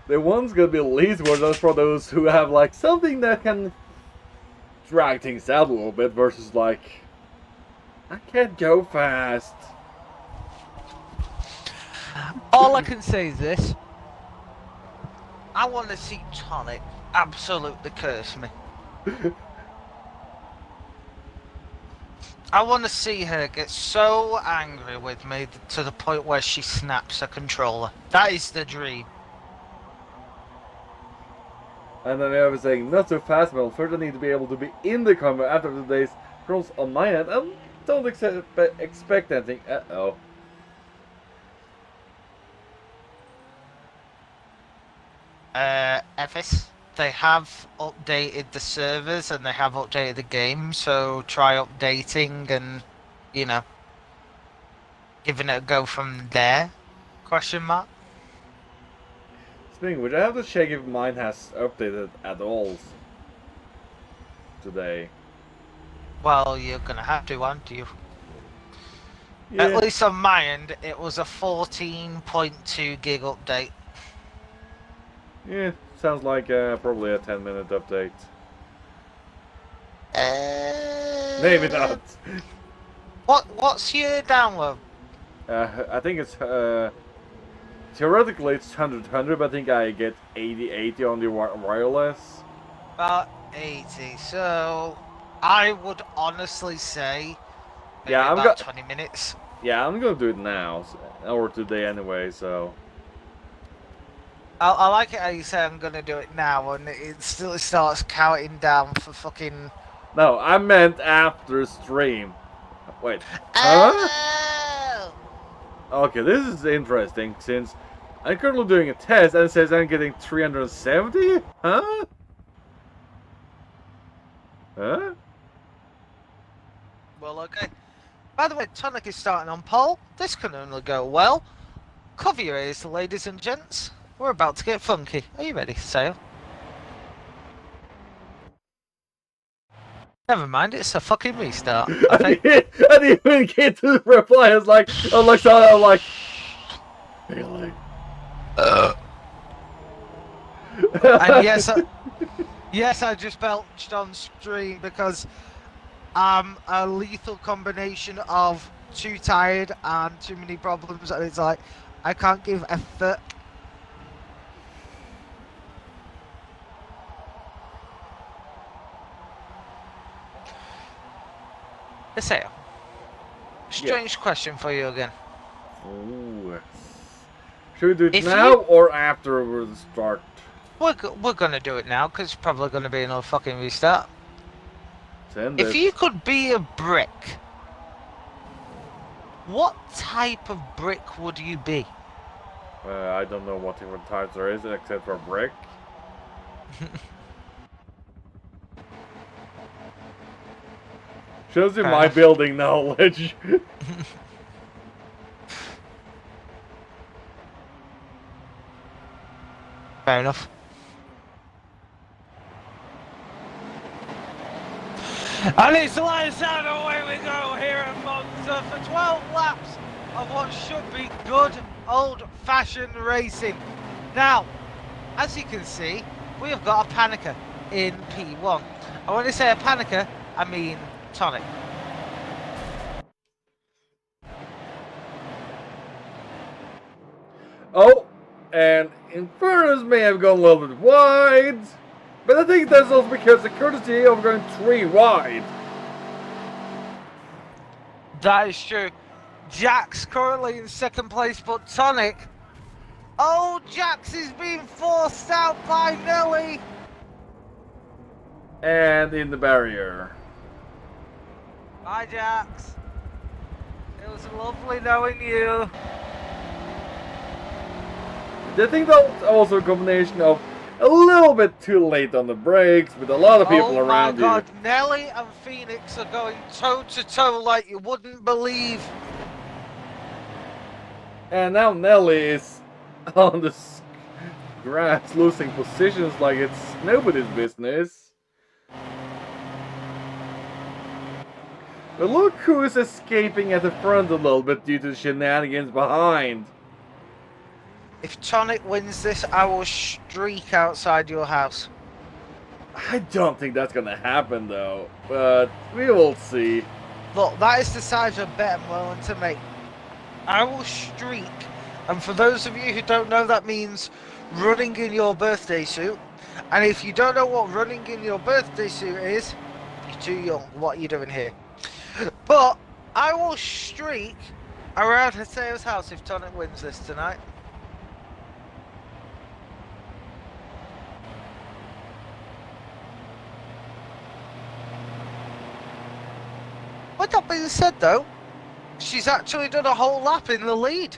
The one's gonna be least worst those for those who have like something that can drag things out a little bit versus like, I can't go fast. All I can say is this. I want to see Tonic absolutely curse me. I want to see her get so angry with me to the point where she snaps a controller. That is the dream. And then I was saying, not so fast, but first I need to be able to be in the combat after today's rules on my end. I don't expect anything. Uh-oh. Ephes? they have updated the servers and they have updated the game, so try updating and, you know, giving it a go from there? Question mark. Speaking of which, I have to check if mine has updated at all today. Well, you're gonna have to, aren't you? Yeah. At least on my end, it was a 14.2 gig update. Yeah, sounds like probably a 10-minute update. Maybe not. What's your download? I think it's theoretically it's 100, but I think I get 80 on the wireless. About 80. So I would honestly say maybe Yeah, about 20 minutes. Yeah, I'm gonna do it now, or today anyway. So I like it how you say I'm gonna do it now, and it still starts counting down for fucking. no, I meant after stream. Wait, huh? Oh! Okay, this is interesting since I'm currently doing a test and it says I'm getting 370. Huh? Huh? Well, okay. By the way, Tonic is starting on pole. This can only go well. Cover your ears, ladies and gents. We're about to get funky. Are you ready, Sail? Never mind, it's a fucking restart. Okay. I didn't even get to the reply. I was like, really? And yes, I just belched on stream because I'm a lethal combination of too tired and too many problems, and it's like I can't give a fuck. Say, strange question for you again. Ooh. Should we do it If now or after we start? We're gonna do it now because it's probably gonna be another fucking restart. Send If it. you could be a brick, what type of brick would you be? I don't know what different types there is except for brick. Shows you my building knowledge. Fair enough. And it's the lights out, away we go here at Monza for 12 laps of what should be good old-fashioned racing. Now, as you can see, we have got a panicker in P1. And when I say a panicker, I mean Tonic. Oh, and Infernus may have gone a little bit wide, but I think that's also because the courtesy of going 3 wide. That is true. Jax currently in second place, but Tonic. Oh, Jax is being forced out by Nelly. And in the barrier. Bye, Jax. It was lovely knowing you. I think that's also a combination of a little bit too late on the brakes with a lot of people around you. Oh my god, Nelly and Phoenix are going toe to toe like you wouldn't believe. And now Nelly is on the grass losing positions like it's nobody's business. But look who is escaping at the front a little bit due to the shenanigans behind. If Tonic wins this, I will streak outside your house. I don't think that's gonna happen though, but we will see. Look, that is the size of bet I'm willing to make. I will streak, and for those of you who don't know, that means running in your birthday suit. And if you don't know what running in your birthday suit is, you're too young. What are you doing here? But I will streak around Haseo's house if Tonic wins this tonight. With that being said though, she's actually done a whole lap in the lead.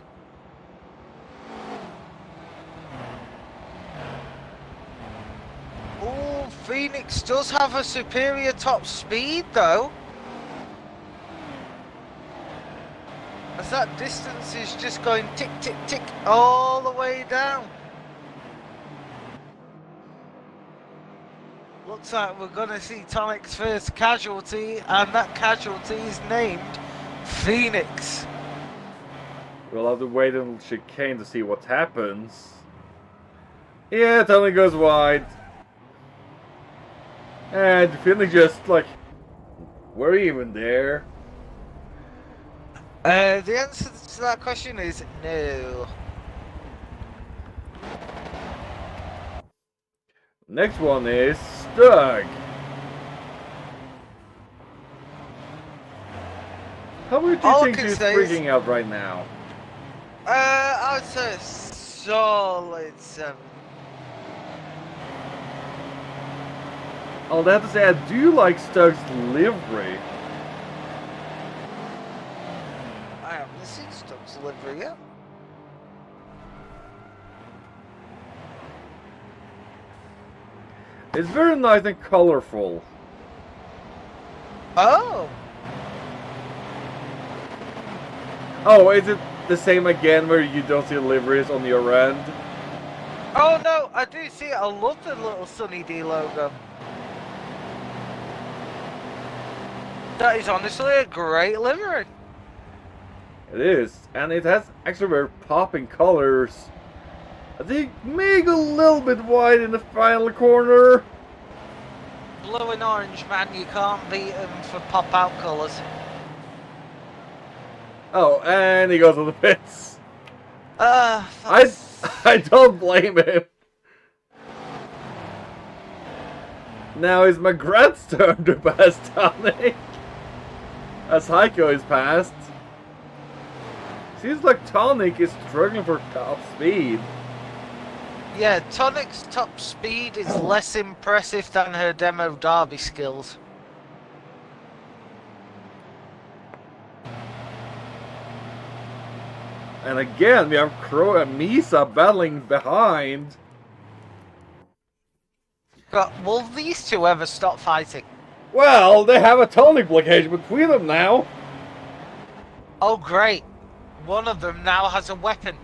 Phoenix does have a superior top speed, though. As that distance is just going tick, tick, tick all the way down. Looks like we're going to see Tonic's first casualty, and that casualty is named Phoenix. We'll have to wait until chicane to see what happens. Yeah, Tonic goes wide. And Phoenix just like, we're even there. The answer to that question is no. Next one is Stug. How many do you think he's freaking out right now? I would say a solid 7. I'll have to say I do like Stug's livery. I haven't seen Stug's livery yet. It's very nice and colorful. Oh! Oh, is it the same again where you don't see liveries on your end? Oh no, I do see it. I love the little Sunny D logo. That is honestly a great livery. It is, and it has actually very popping colors. I think maybe a little bit wide in the final corner. Blue and orange, man, you can't beat them for pop-out colours. Oh, and he goes to the pits. I don't blame him. Now it's McGrath's turn to pass Tonic. As Heiko is passed. Seems like Tonic is struggling for top speed. Yeah, Tonic's top speed is less impressive than her demo derby skills. And again, we have Crow and Misa battling behind. But will these two ever stop fighting? Well, they have a Tonic blockade between them now. Oh, great. One of them now has a weapon.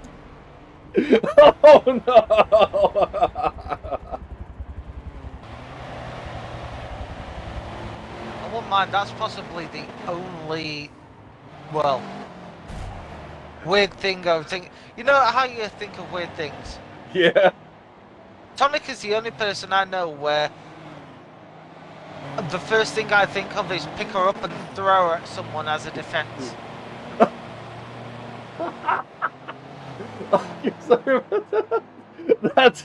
Oh, no. I wouldn't mind, that's possibly the only, well, weird thing I think. You know how you think of weird things? Yeah. Tonic is the only person I know where the first thing I think of is pick her up and throw her at someone as a defense. Oh, you're sorry about that. That's...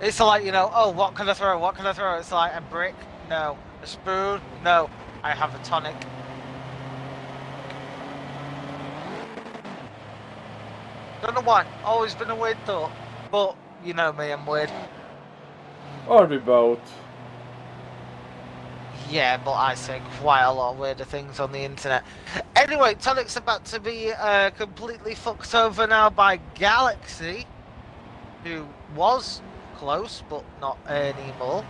It's like, you know, oh, what can I throw? What can I throw? It's like a brick? No. A spoon? No. I have a tonic. Don't know why. Always been a weird thought. But, you know me, I'm weird. Aren't we both? Yeah, but I say quite a lot of weirder things on the internet. Anyway, Tonic's about to be completely fucked over now by Galaxy, who was close, but not anymore.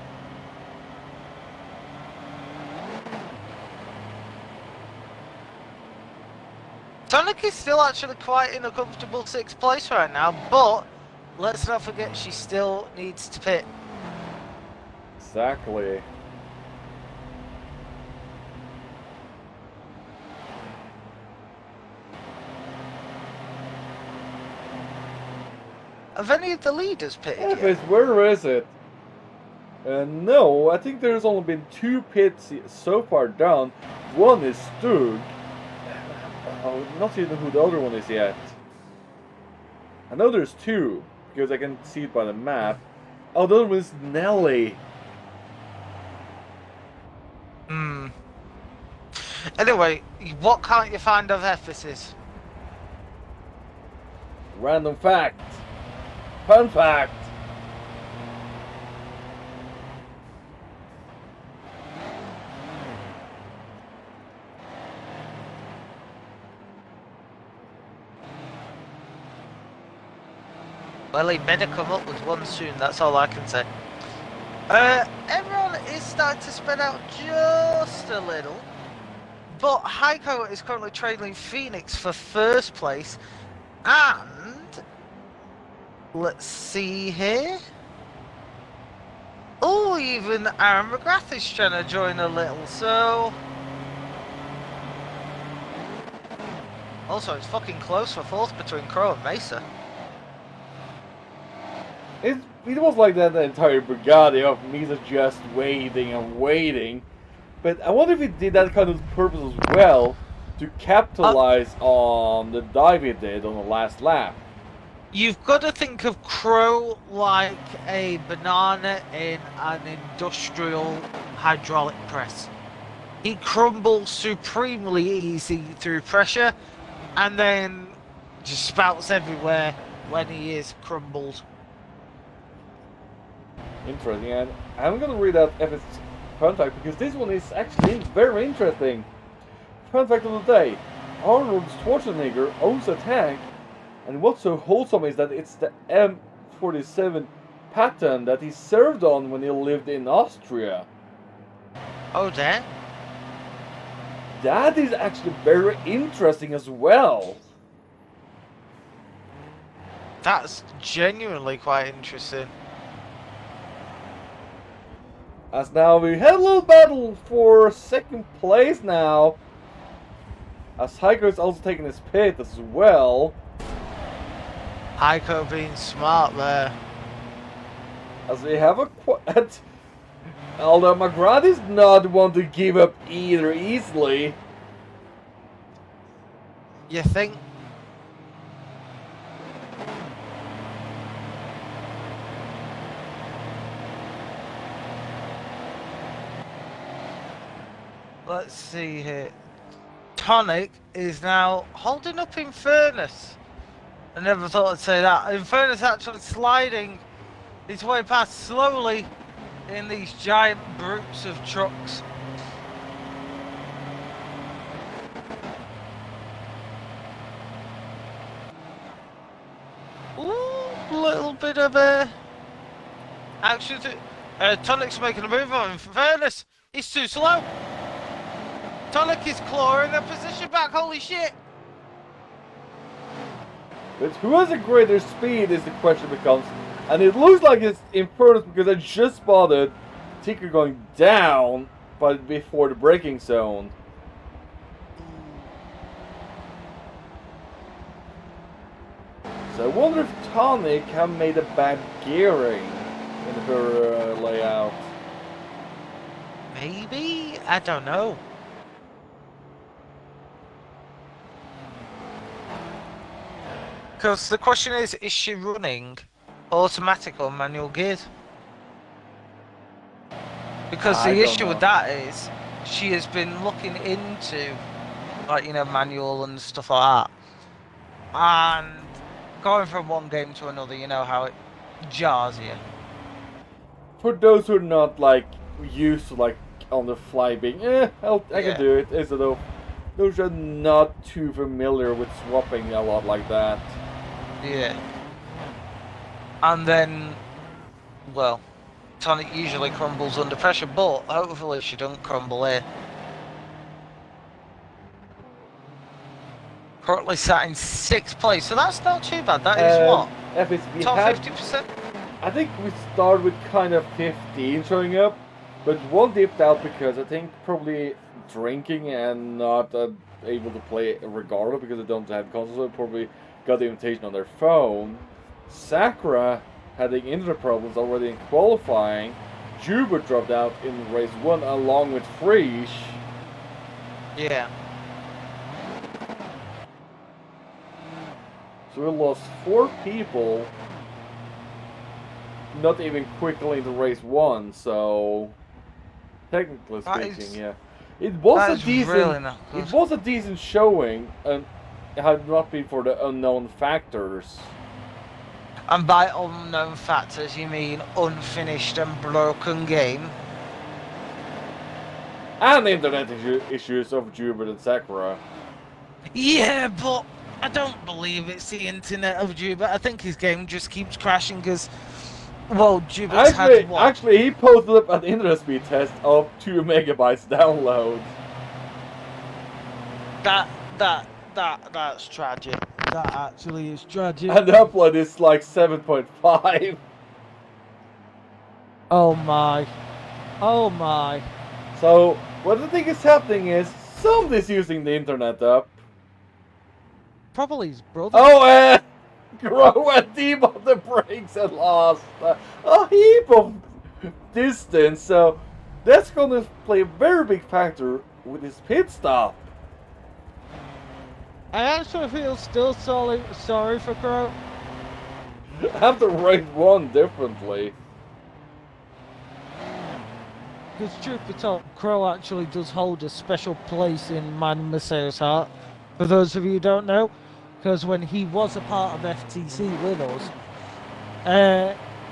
Tonic is still actually quite in a comfortable 6th place right now, but let's not forget she still needs to pit. Exactly. Have any of the leaders pitted Yes, yet? where is it? No, I think there's only been 2 pits so far down. One is Stug. I'm not even who the other one is yet. I know there's 2, because I can see it by the map. Oh, the other one is Nelly. Hmm. Anyway, what can't you find of Ephesus? Random fact. Fun fact. Well, he better come up with one soon, that's all I can say. Everyone is starting to spread out just a little. But Heiko is currently trailing Phoenix for first place. And let's see here. Oh, even Aaron McGrath is trying to join a little, so... Also, it's fucking close for fourth between Crow and Mesa. It was like that the entire brigade of Misa just waiting and waiting. But I wonder if he did that kind of purpose as well to capitalize on the dive he did on the last lap. You've got to think of Crow like a banana in an industrial hydraulic press. He crumbles supremely easy through pressure and then just spouts everywhere when he is crumbled. Interesting, and I'm gonna read out FS fun fact because this one is actually very interesting. Fun fact of the day: Arnold Schwarzenegger owns a tank, and what's so wholesome is that it's the M47 patent that he served on when he lived in Austria. Oh, damn. That is actually very interesting as well. That's genuinely quite interesting. As now we had a little battle for second place now. As Heiko is also taking his pit as well. Heiko being smart there. As we have a quad. Although McGrath is not one to give up either easily. You think? Let's see here. Tonic is now holding up Infernus. I never thought I'd say that. Infernus actually sliding his way past slowly in these giant brutes of trucks. Ooh, little bit of action. Tonic's making a move on Infernus. He's too slow. Tonic is clawing their position back, holy shit! But who has a greater speed is the question becomes. And it looks like it's Infernus because I just spotted Tinker going down but before the braking zone. So I wonder if Tonic have made a bad gearing in her layout. Maybe? I don't know. Because the question is she running automatic or manual gears? Because the issue with that is she has been looking into, like, you know, manual and stuff like that. And going from one game to another, you know how it jars you. For those who are not like used to like on the fly being, I can do it, is it though? Those are not too familiar with swapping a lot like that. Yeah. And then, well, Tonic usually crumbles under pressure, but hopefully she don't crumble here. Currently sat in 6th place, so that's not too bad. That is what? FSB Top had, 50%? I think we started with kind of 15 showing up, but one dipped out because I think probably drinking and not able to play regardless because they don't have consoles, so probably got the invitation on their phone. Sakura having internet problems already in qualifying. Jubert dropped out in race 1 along with Frisch. Yeah. So we lost 4 people, not even quickly into race 1, so technically speaking, yeah. It was a decent really it was a decent showing, and it had not been for the unknown factors. And by unknown factors, you mean unfinished and broken game? And internet issues of Jubert and Sakura. Yeah, but I don't believe it's the internet of Jubert. I think his game just keeps crashing because, well, Jubert's had what? Actually, he posted up an internet speed test of 2 megabytes download. That's tragic. That actually is tragic. And the upload is like 7.5. Oh my. Oh my. So, what I think is happening is somebody's using the internet up. Probably his brother. Oh, Grow and deep on the brakes and lost a heap of distance. So, that's going to play a very big factor with his pit stop. I actually feel still sorry for Crow. I have to rate one differently. Because truth be told, Crow actually does hold a special place in my Mercedes heart. For those of you who don't know, because when he was a part of FTC with us,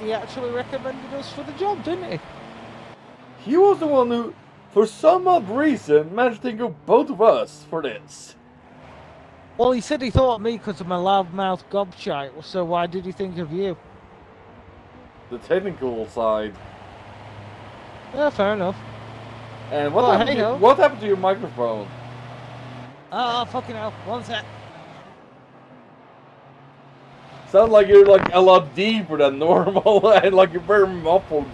he actually recommended us for the job, didn't he? He was the one who, for some odd reason, managed to think of both of us for this. Well, he said he thought of me because I'm a loudmouth gobshite, so why did he think of you? The technical side. Yeah, fair enough. And what happened to your microphone? Oh, fucking hell. One sec. Sounds like you're like a lot deeper than normal and like you're very muffled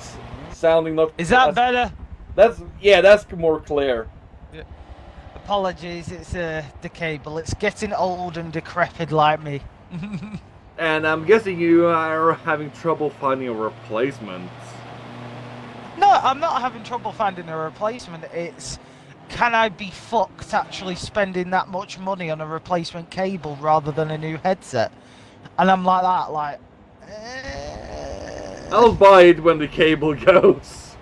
sounding. Not Is that better? That's more clear. Yeah. Apologies, it's the cable. It's getting old and decrepit like me. And I'm guessing you are having trouble finding a replacement. No, I'm not having trouble finding a replacement. It's, can I be fucked actually spending that much money on a replacement cable rather than a new headset? And I'm like that, like... I'll buy it when the cable goes.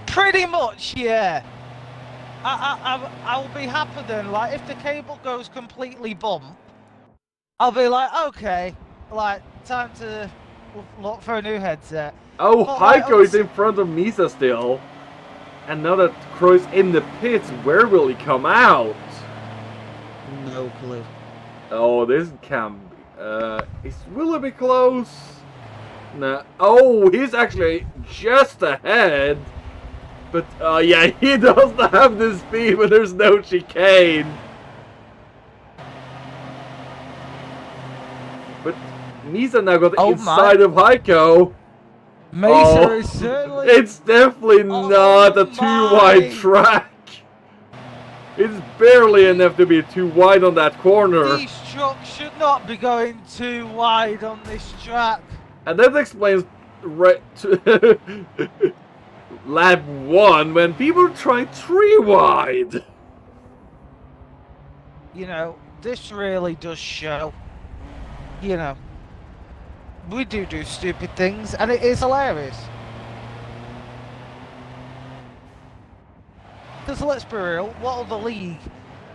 Pretty much, yeah. I'll be happy then. Like, if the cable goes completely bump, I'll be like, okay, like, time to look for a new headset. Oh, But, Heiko is in front of Misa still. And now that Crow's in the pits, where will he come out? No clue. Oh, this can be... will it be close? Nah. Oh, he's actually just ahead. But, yeah, he doesn't have the speed when there's no chicane. But Misa now got inside of Heiko. Mesa is certainly... It's definitely not a too wide track. It's barely enough to be too wide on that corner. These trucks should not be going too wide on this track. And that explains lap 1 when people try 3 wide. You know, this really does show. You know, we do stupid things, and it is hilarious. Because let's be real, what other league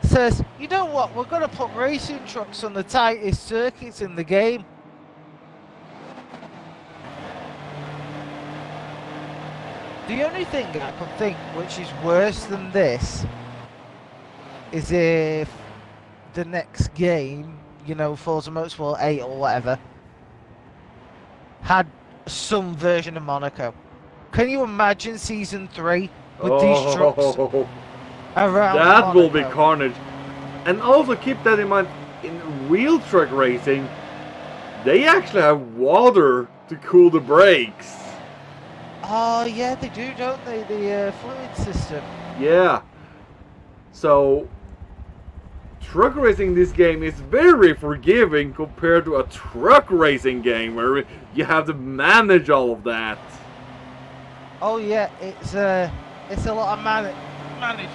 says, you know what, we're going to put racing trucks on the tightest circuits in the game? The only thing I could think which is worse than this is if the next game, you know, Forza Motorsport 8 or whatever, had some version of Monaco. Can you imagine Season 3 with these trucks around That Monaco? will be carnage. And also keep that in mind, in wheel track racing, they actually have water to cool the brakes. Oh, yeah, they do, don't they? The fluid system. Yeah. So, truck racing in this game is very forgiving compared to a truck racing game where you have to manage all of that. Oh, yeah, it's a lot of manage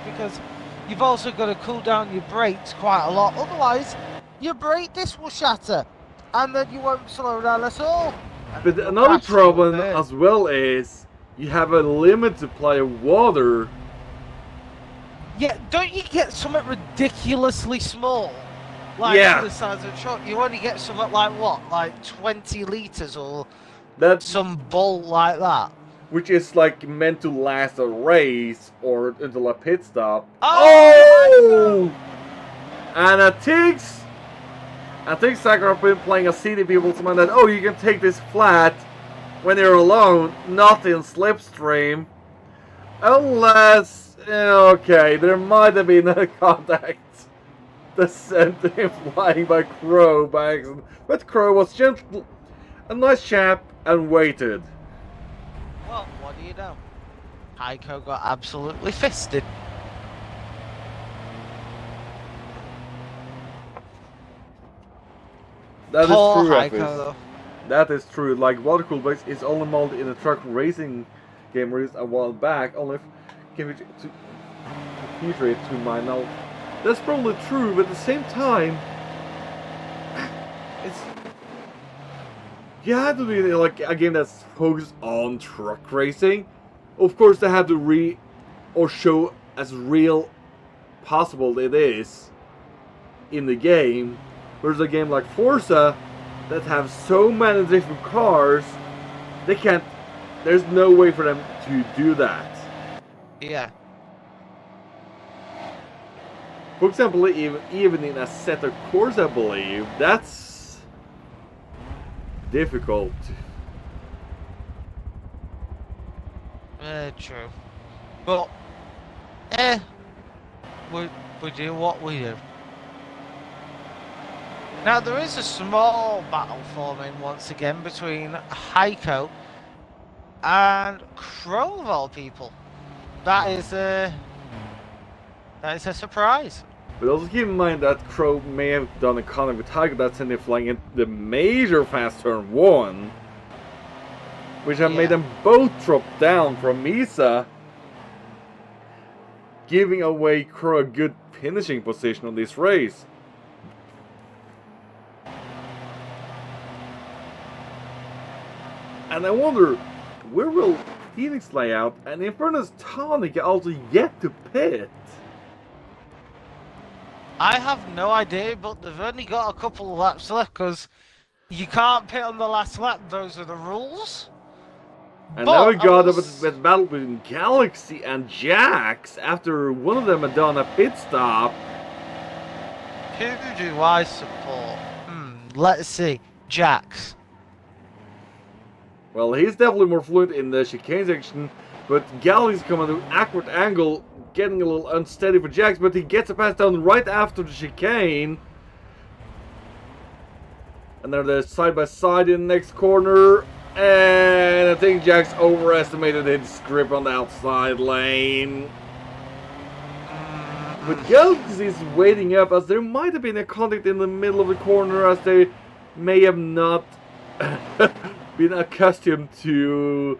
because you've also got to cool down your brakes quite a lot. Otherwise, your brake disc will shatter and then you won't slow down at all. But another problem as well is you have a limited supply of water. Yeah, don't you get something ridiculously small? Like the size of a truck, you only get something like what? Like 20 litres or some bull like that. Which is like meant to last a race or until a pit stop. Oh! And I think Sakura been playing a CD people someone that, oh, you can take this flat when you're alone, not in Slipstream. Unless, okay, there might have been a contact that sent him flying by Crow by accident. But Crow was gentle, a nice chap, and waited. Well, what do you know? Heiko got absolutely fisted. That Poor is true, Heiko, Epis. though. That is true. Like, Water Cool Bikes is only molded in a truck racing game released a while back, only if give it to feature it to my knowledge. That's probably true, but at the same time, it's you have to be like a game that's focused on truck racing. Of course, they have to show as real possible it is in the game. Whereas a game like Forza that have so many different cars, they can't. There's no way for them to do that. Yeah. For example, even in a set of course, I believe that's difficult. True. But, we do what we do. Now, there is a small battle forming once again between Heiko and Crow of all people. That is a surprise. But also keep in mind that Crow may have done a contact with Heiko that sent him flying into the major fast turn 1, which have made them both drop down from Misa, giving away Crow a good finishing position on this race. And I wonder, where will Phoenix lay out? And in fairness, Tonic also yet to pit. I have no idea, but they've only got a couple of laps left because you can't pit on the last lap. Those are the rules. And now we got a battle between Galaxy and Jax after one of them had done a pit stop. Who do I support? Let's see. Jax. Well, he's definitely more fluent in the chicane section, but Galaxy's coming at an awkward angle, getting a little unsteady for Jax, but he gets a pass down right after the chicane. And they're side by side in the next corner. And I think Jax overestimated his grip on the outside lane. But Galaxy is waiting up, as there might have been a contact in the middle of the corner, as they may have not been accustomed to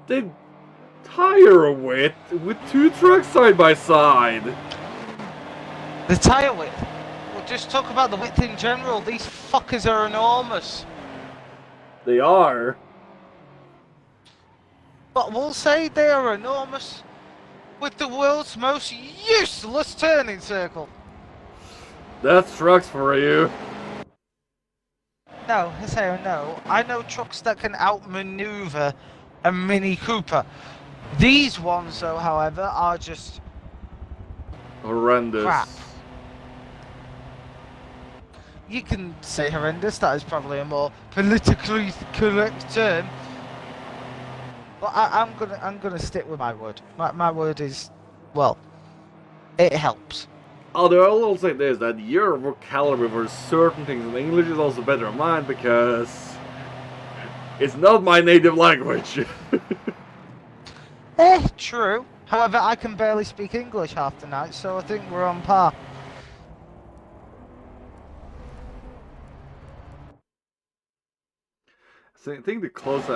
the tire width with two trucks side by side. The tire width? We'll just talk about the width in general. These fuckers are enormous. They are. But we'll say they are enormous with the world's most useless turning circle. That's trucks for you. No, I say no. I know trucks that can outmaneuver a Mini Cooper. These ones, though, however, are just horrendous. Crap. You can say horrendous. That is probably a more politically correct term. But I'm gonna stick with my word. My word is, well, it helps. Although I will say this, that your vocabulary for certain things in English is also better than mine, because it's not my native language. True. However, I can barely speak English half the night, so I think we're on par. So I think the closest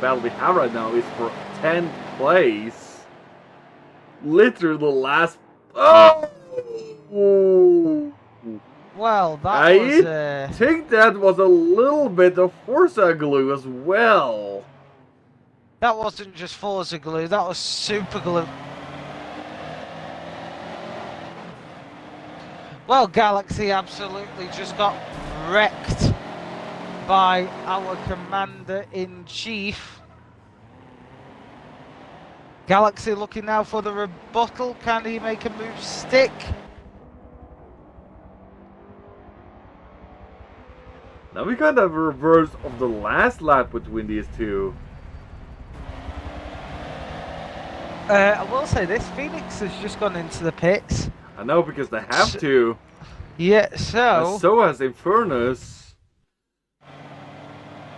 battle we have right now is for 10th place. Literally the last... Oh! Well, I think that was a little bit of Forza glue as well. That wasn't just Forza glue, that was super glue. Well, Galaxy absolutely just got wrecked by our Commander-in-Chief. Galaxy looking now for the rebuttal. Can he make a move stick? Now we got a reverse of the last lap between these two. I will say this, Phoenix has just gone into the pits. I know, because they have to. Yeah, so... And so has Infernus.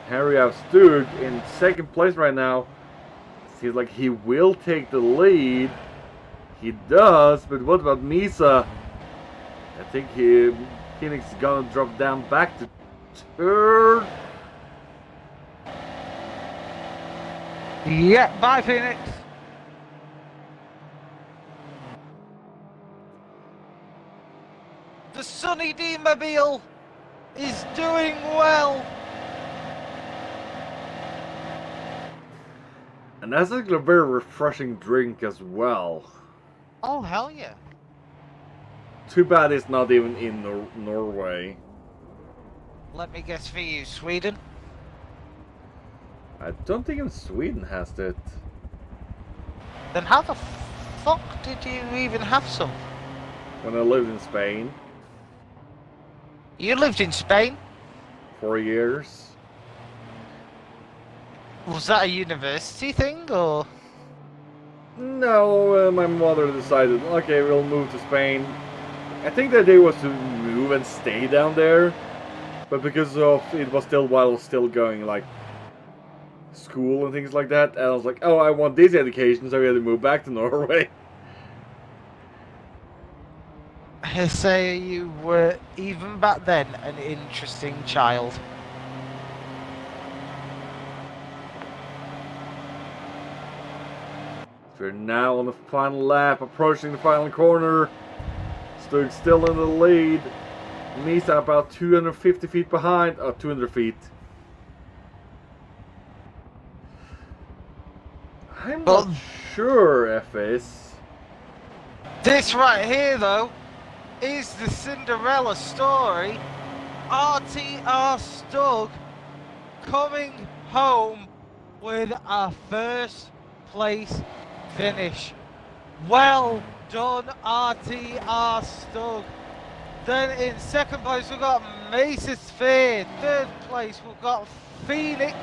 Harry has Stug in second place right now. Seems like he will take the lead. He does, but what about Misa? I think Phoenix is gonna drop down back to third. Yeah, bye Phoenix. The Sunny D-Mobile is doing well. And that's actually a very refreshing drink as well. Oh, hell yeah. Too bad it's not even in Norway. Let me guess for you, Sweden? I don't think even Sweden has it. Then how the fuck did you even have some? When I lived in Spain. You lived in Spain? 4 years. Was that a university thing, or...? No, my mother decided, okay, we'll move to Spain. I think the idea was to move and stay down there. But because of it was still while I was still going like school and things like that, and I was like, oh, I want this education, so we had to move back to Norway. I say you were, even back then, an interesting child. We're now on the final lap, approaching the final corner. Stug still in the lead. Misa about 250 feet behind. Oh, 200 feet. I'm not sure, FS. This right here, though, is the Cinderella story. RTR Stug coming home with a first place finish. Well done, RTR Stug. Then in second place we've got Mesa Sphere. Third place we've got Phoenix.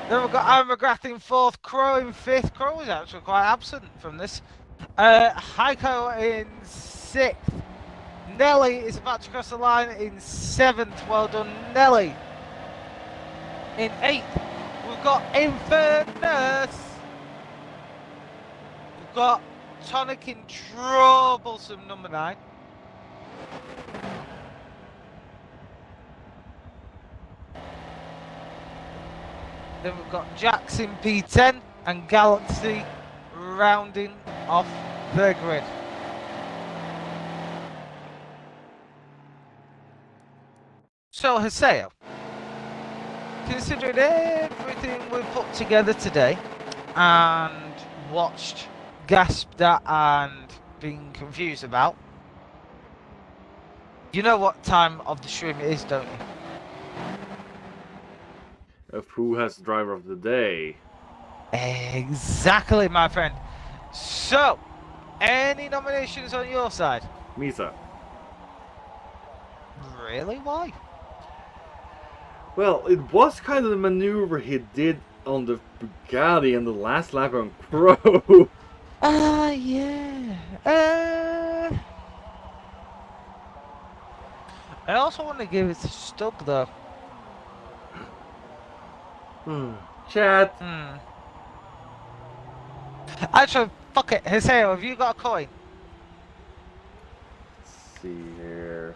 Then we've got Aaron McGrath in fourth, Crow in fifth. Crow was actually quite absent from this. Heiko in sixth. Nelly is about to cross the line in seventh. Well done, Nelly. In eighth, we've got Infernus. We've got Tonic in troublesome number 9. Then we've got Jackson P10 and Galaxy rounding off the grid. So Haseo, considering everything we've put together today and watched, gasped at and been confused about, you know what time of the stream it is, don't you? Of who has driver of the day. Exactly, my friend. So, any nominations on your side? Misa. Really? Why? Well, it was kind of the maneuver he did on the Bugatti in the last lap on Crow. Yeah. I also want to give it to Stug, though. Chat. Actually, fuck it. Haseo, have you got a coin? Let's see here.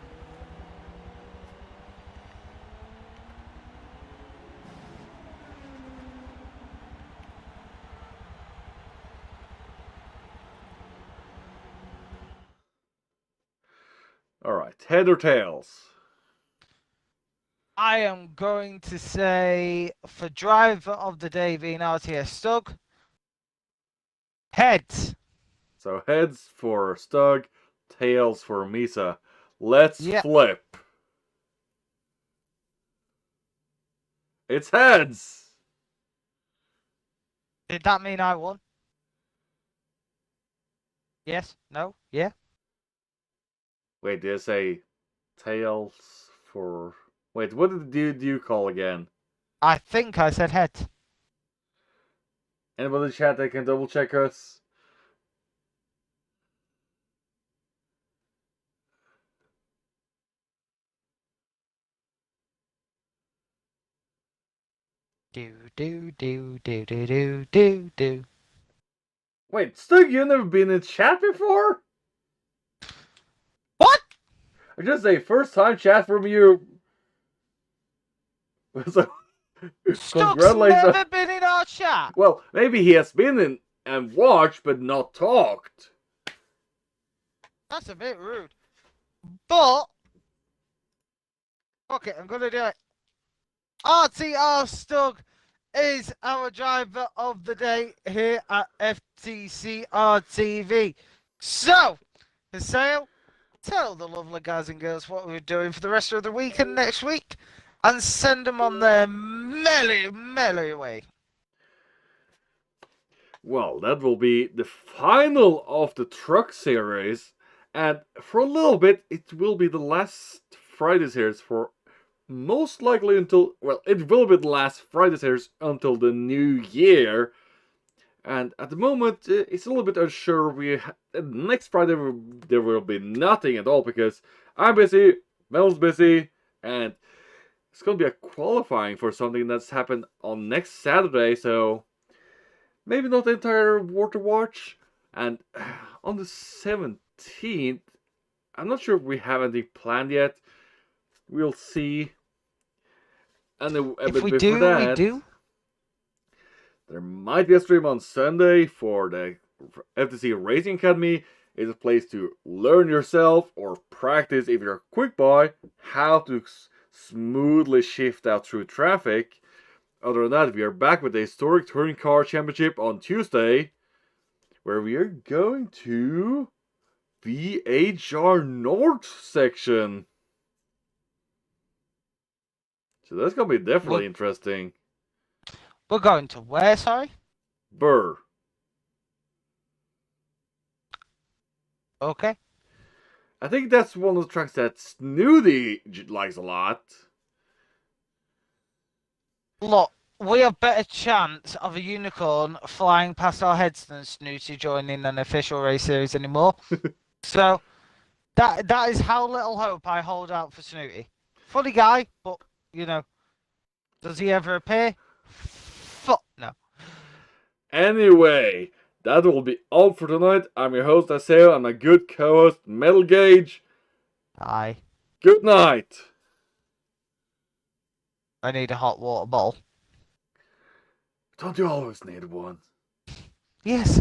Alright, head or tails? I am going to say, for driver of the day being RTS Stug, heads. So heads for Stug, tails for Misa. Let's flip. It's heads! Did that mean I won? Yes? No? Yeah? Wait, did I say tails for... Wait, what did you call again? I think I said head. Anybody in the chat that can double check us? Do. Wait, Stug, you've never been in chat before? What? I just say first time chat from you. So, Stuck's congratulations. never been in our chat. Well, maybe he has been in and watched, but not talked. That's a bit rude. But okay, I'm gonna do it. RTR Stug is our driver of the day here at FTC RTV. So, Haseo, tell the lovely guys and girls what we're doing for the rest of the week and next week, and send them on their merry way. Well, that will be the final of the truck series, and for a little bit, it will be the last Friday series for most likely until, well, it will be the last Friday series until the new year. And at the moment, it's a little bit unsure. Next Friday there will be nothing at all because I'm busy, Mel's busy, and it's gonna be a qualifying for something that's happened on next Saturday. So maybe not the entire Water Watch. And on the 17th, I'm not sure if we have anything planned yet. We'll see. And If we before do, that, we do. there might be a stream on Sunday for the FTC Racing Academy. It's a place to learn yourself or practice if you're a quick boy how to smoothly shift out through traffic. Other than that, we are back with the historic Touring Car Championship on Tuesday, where we are going to the HR North section. So that's gonna be definitely interesting. We're going to where, sorry? Burr. Okay. I think that's one of the tracks that Snooty likes a lot. Look, we have better chance of a unicorn flying past our heads than Snooty joining an official race series anymore. So that is how little hope I hold out for Snooty. Funny guy, but you know, does he ever appear? Fuck no. Anyway, that will be all for tonight. I'm your host, Aseo, and my good co-host, Metal Gauge. Aye. Good night. I need a hot water bottle. Don't you always need one? Yes.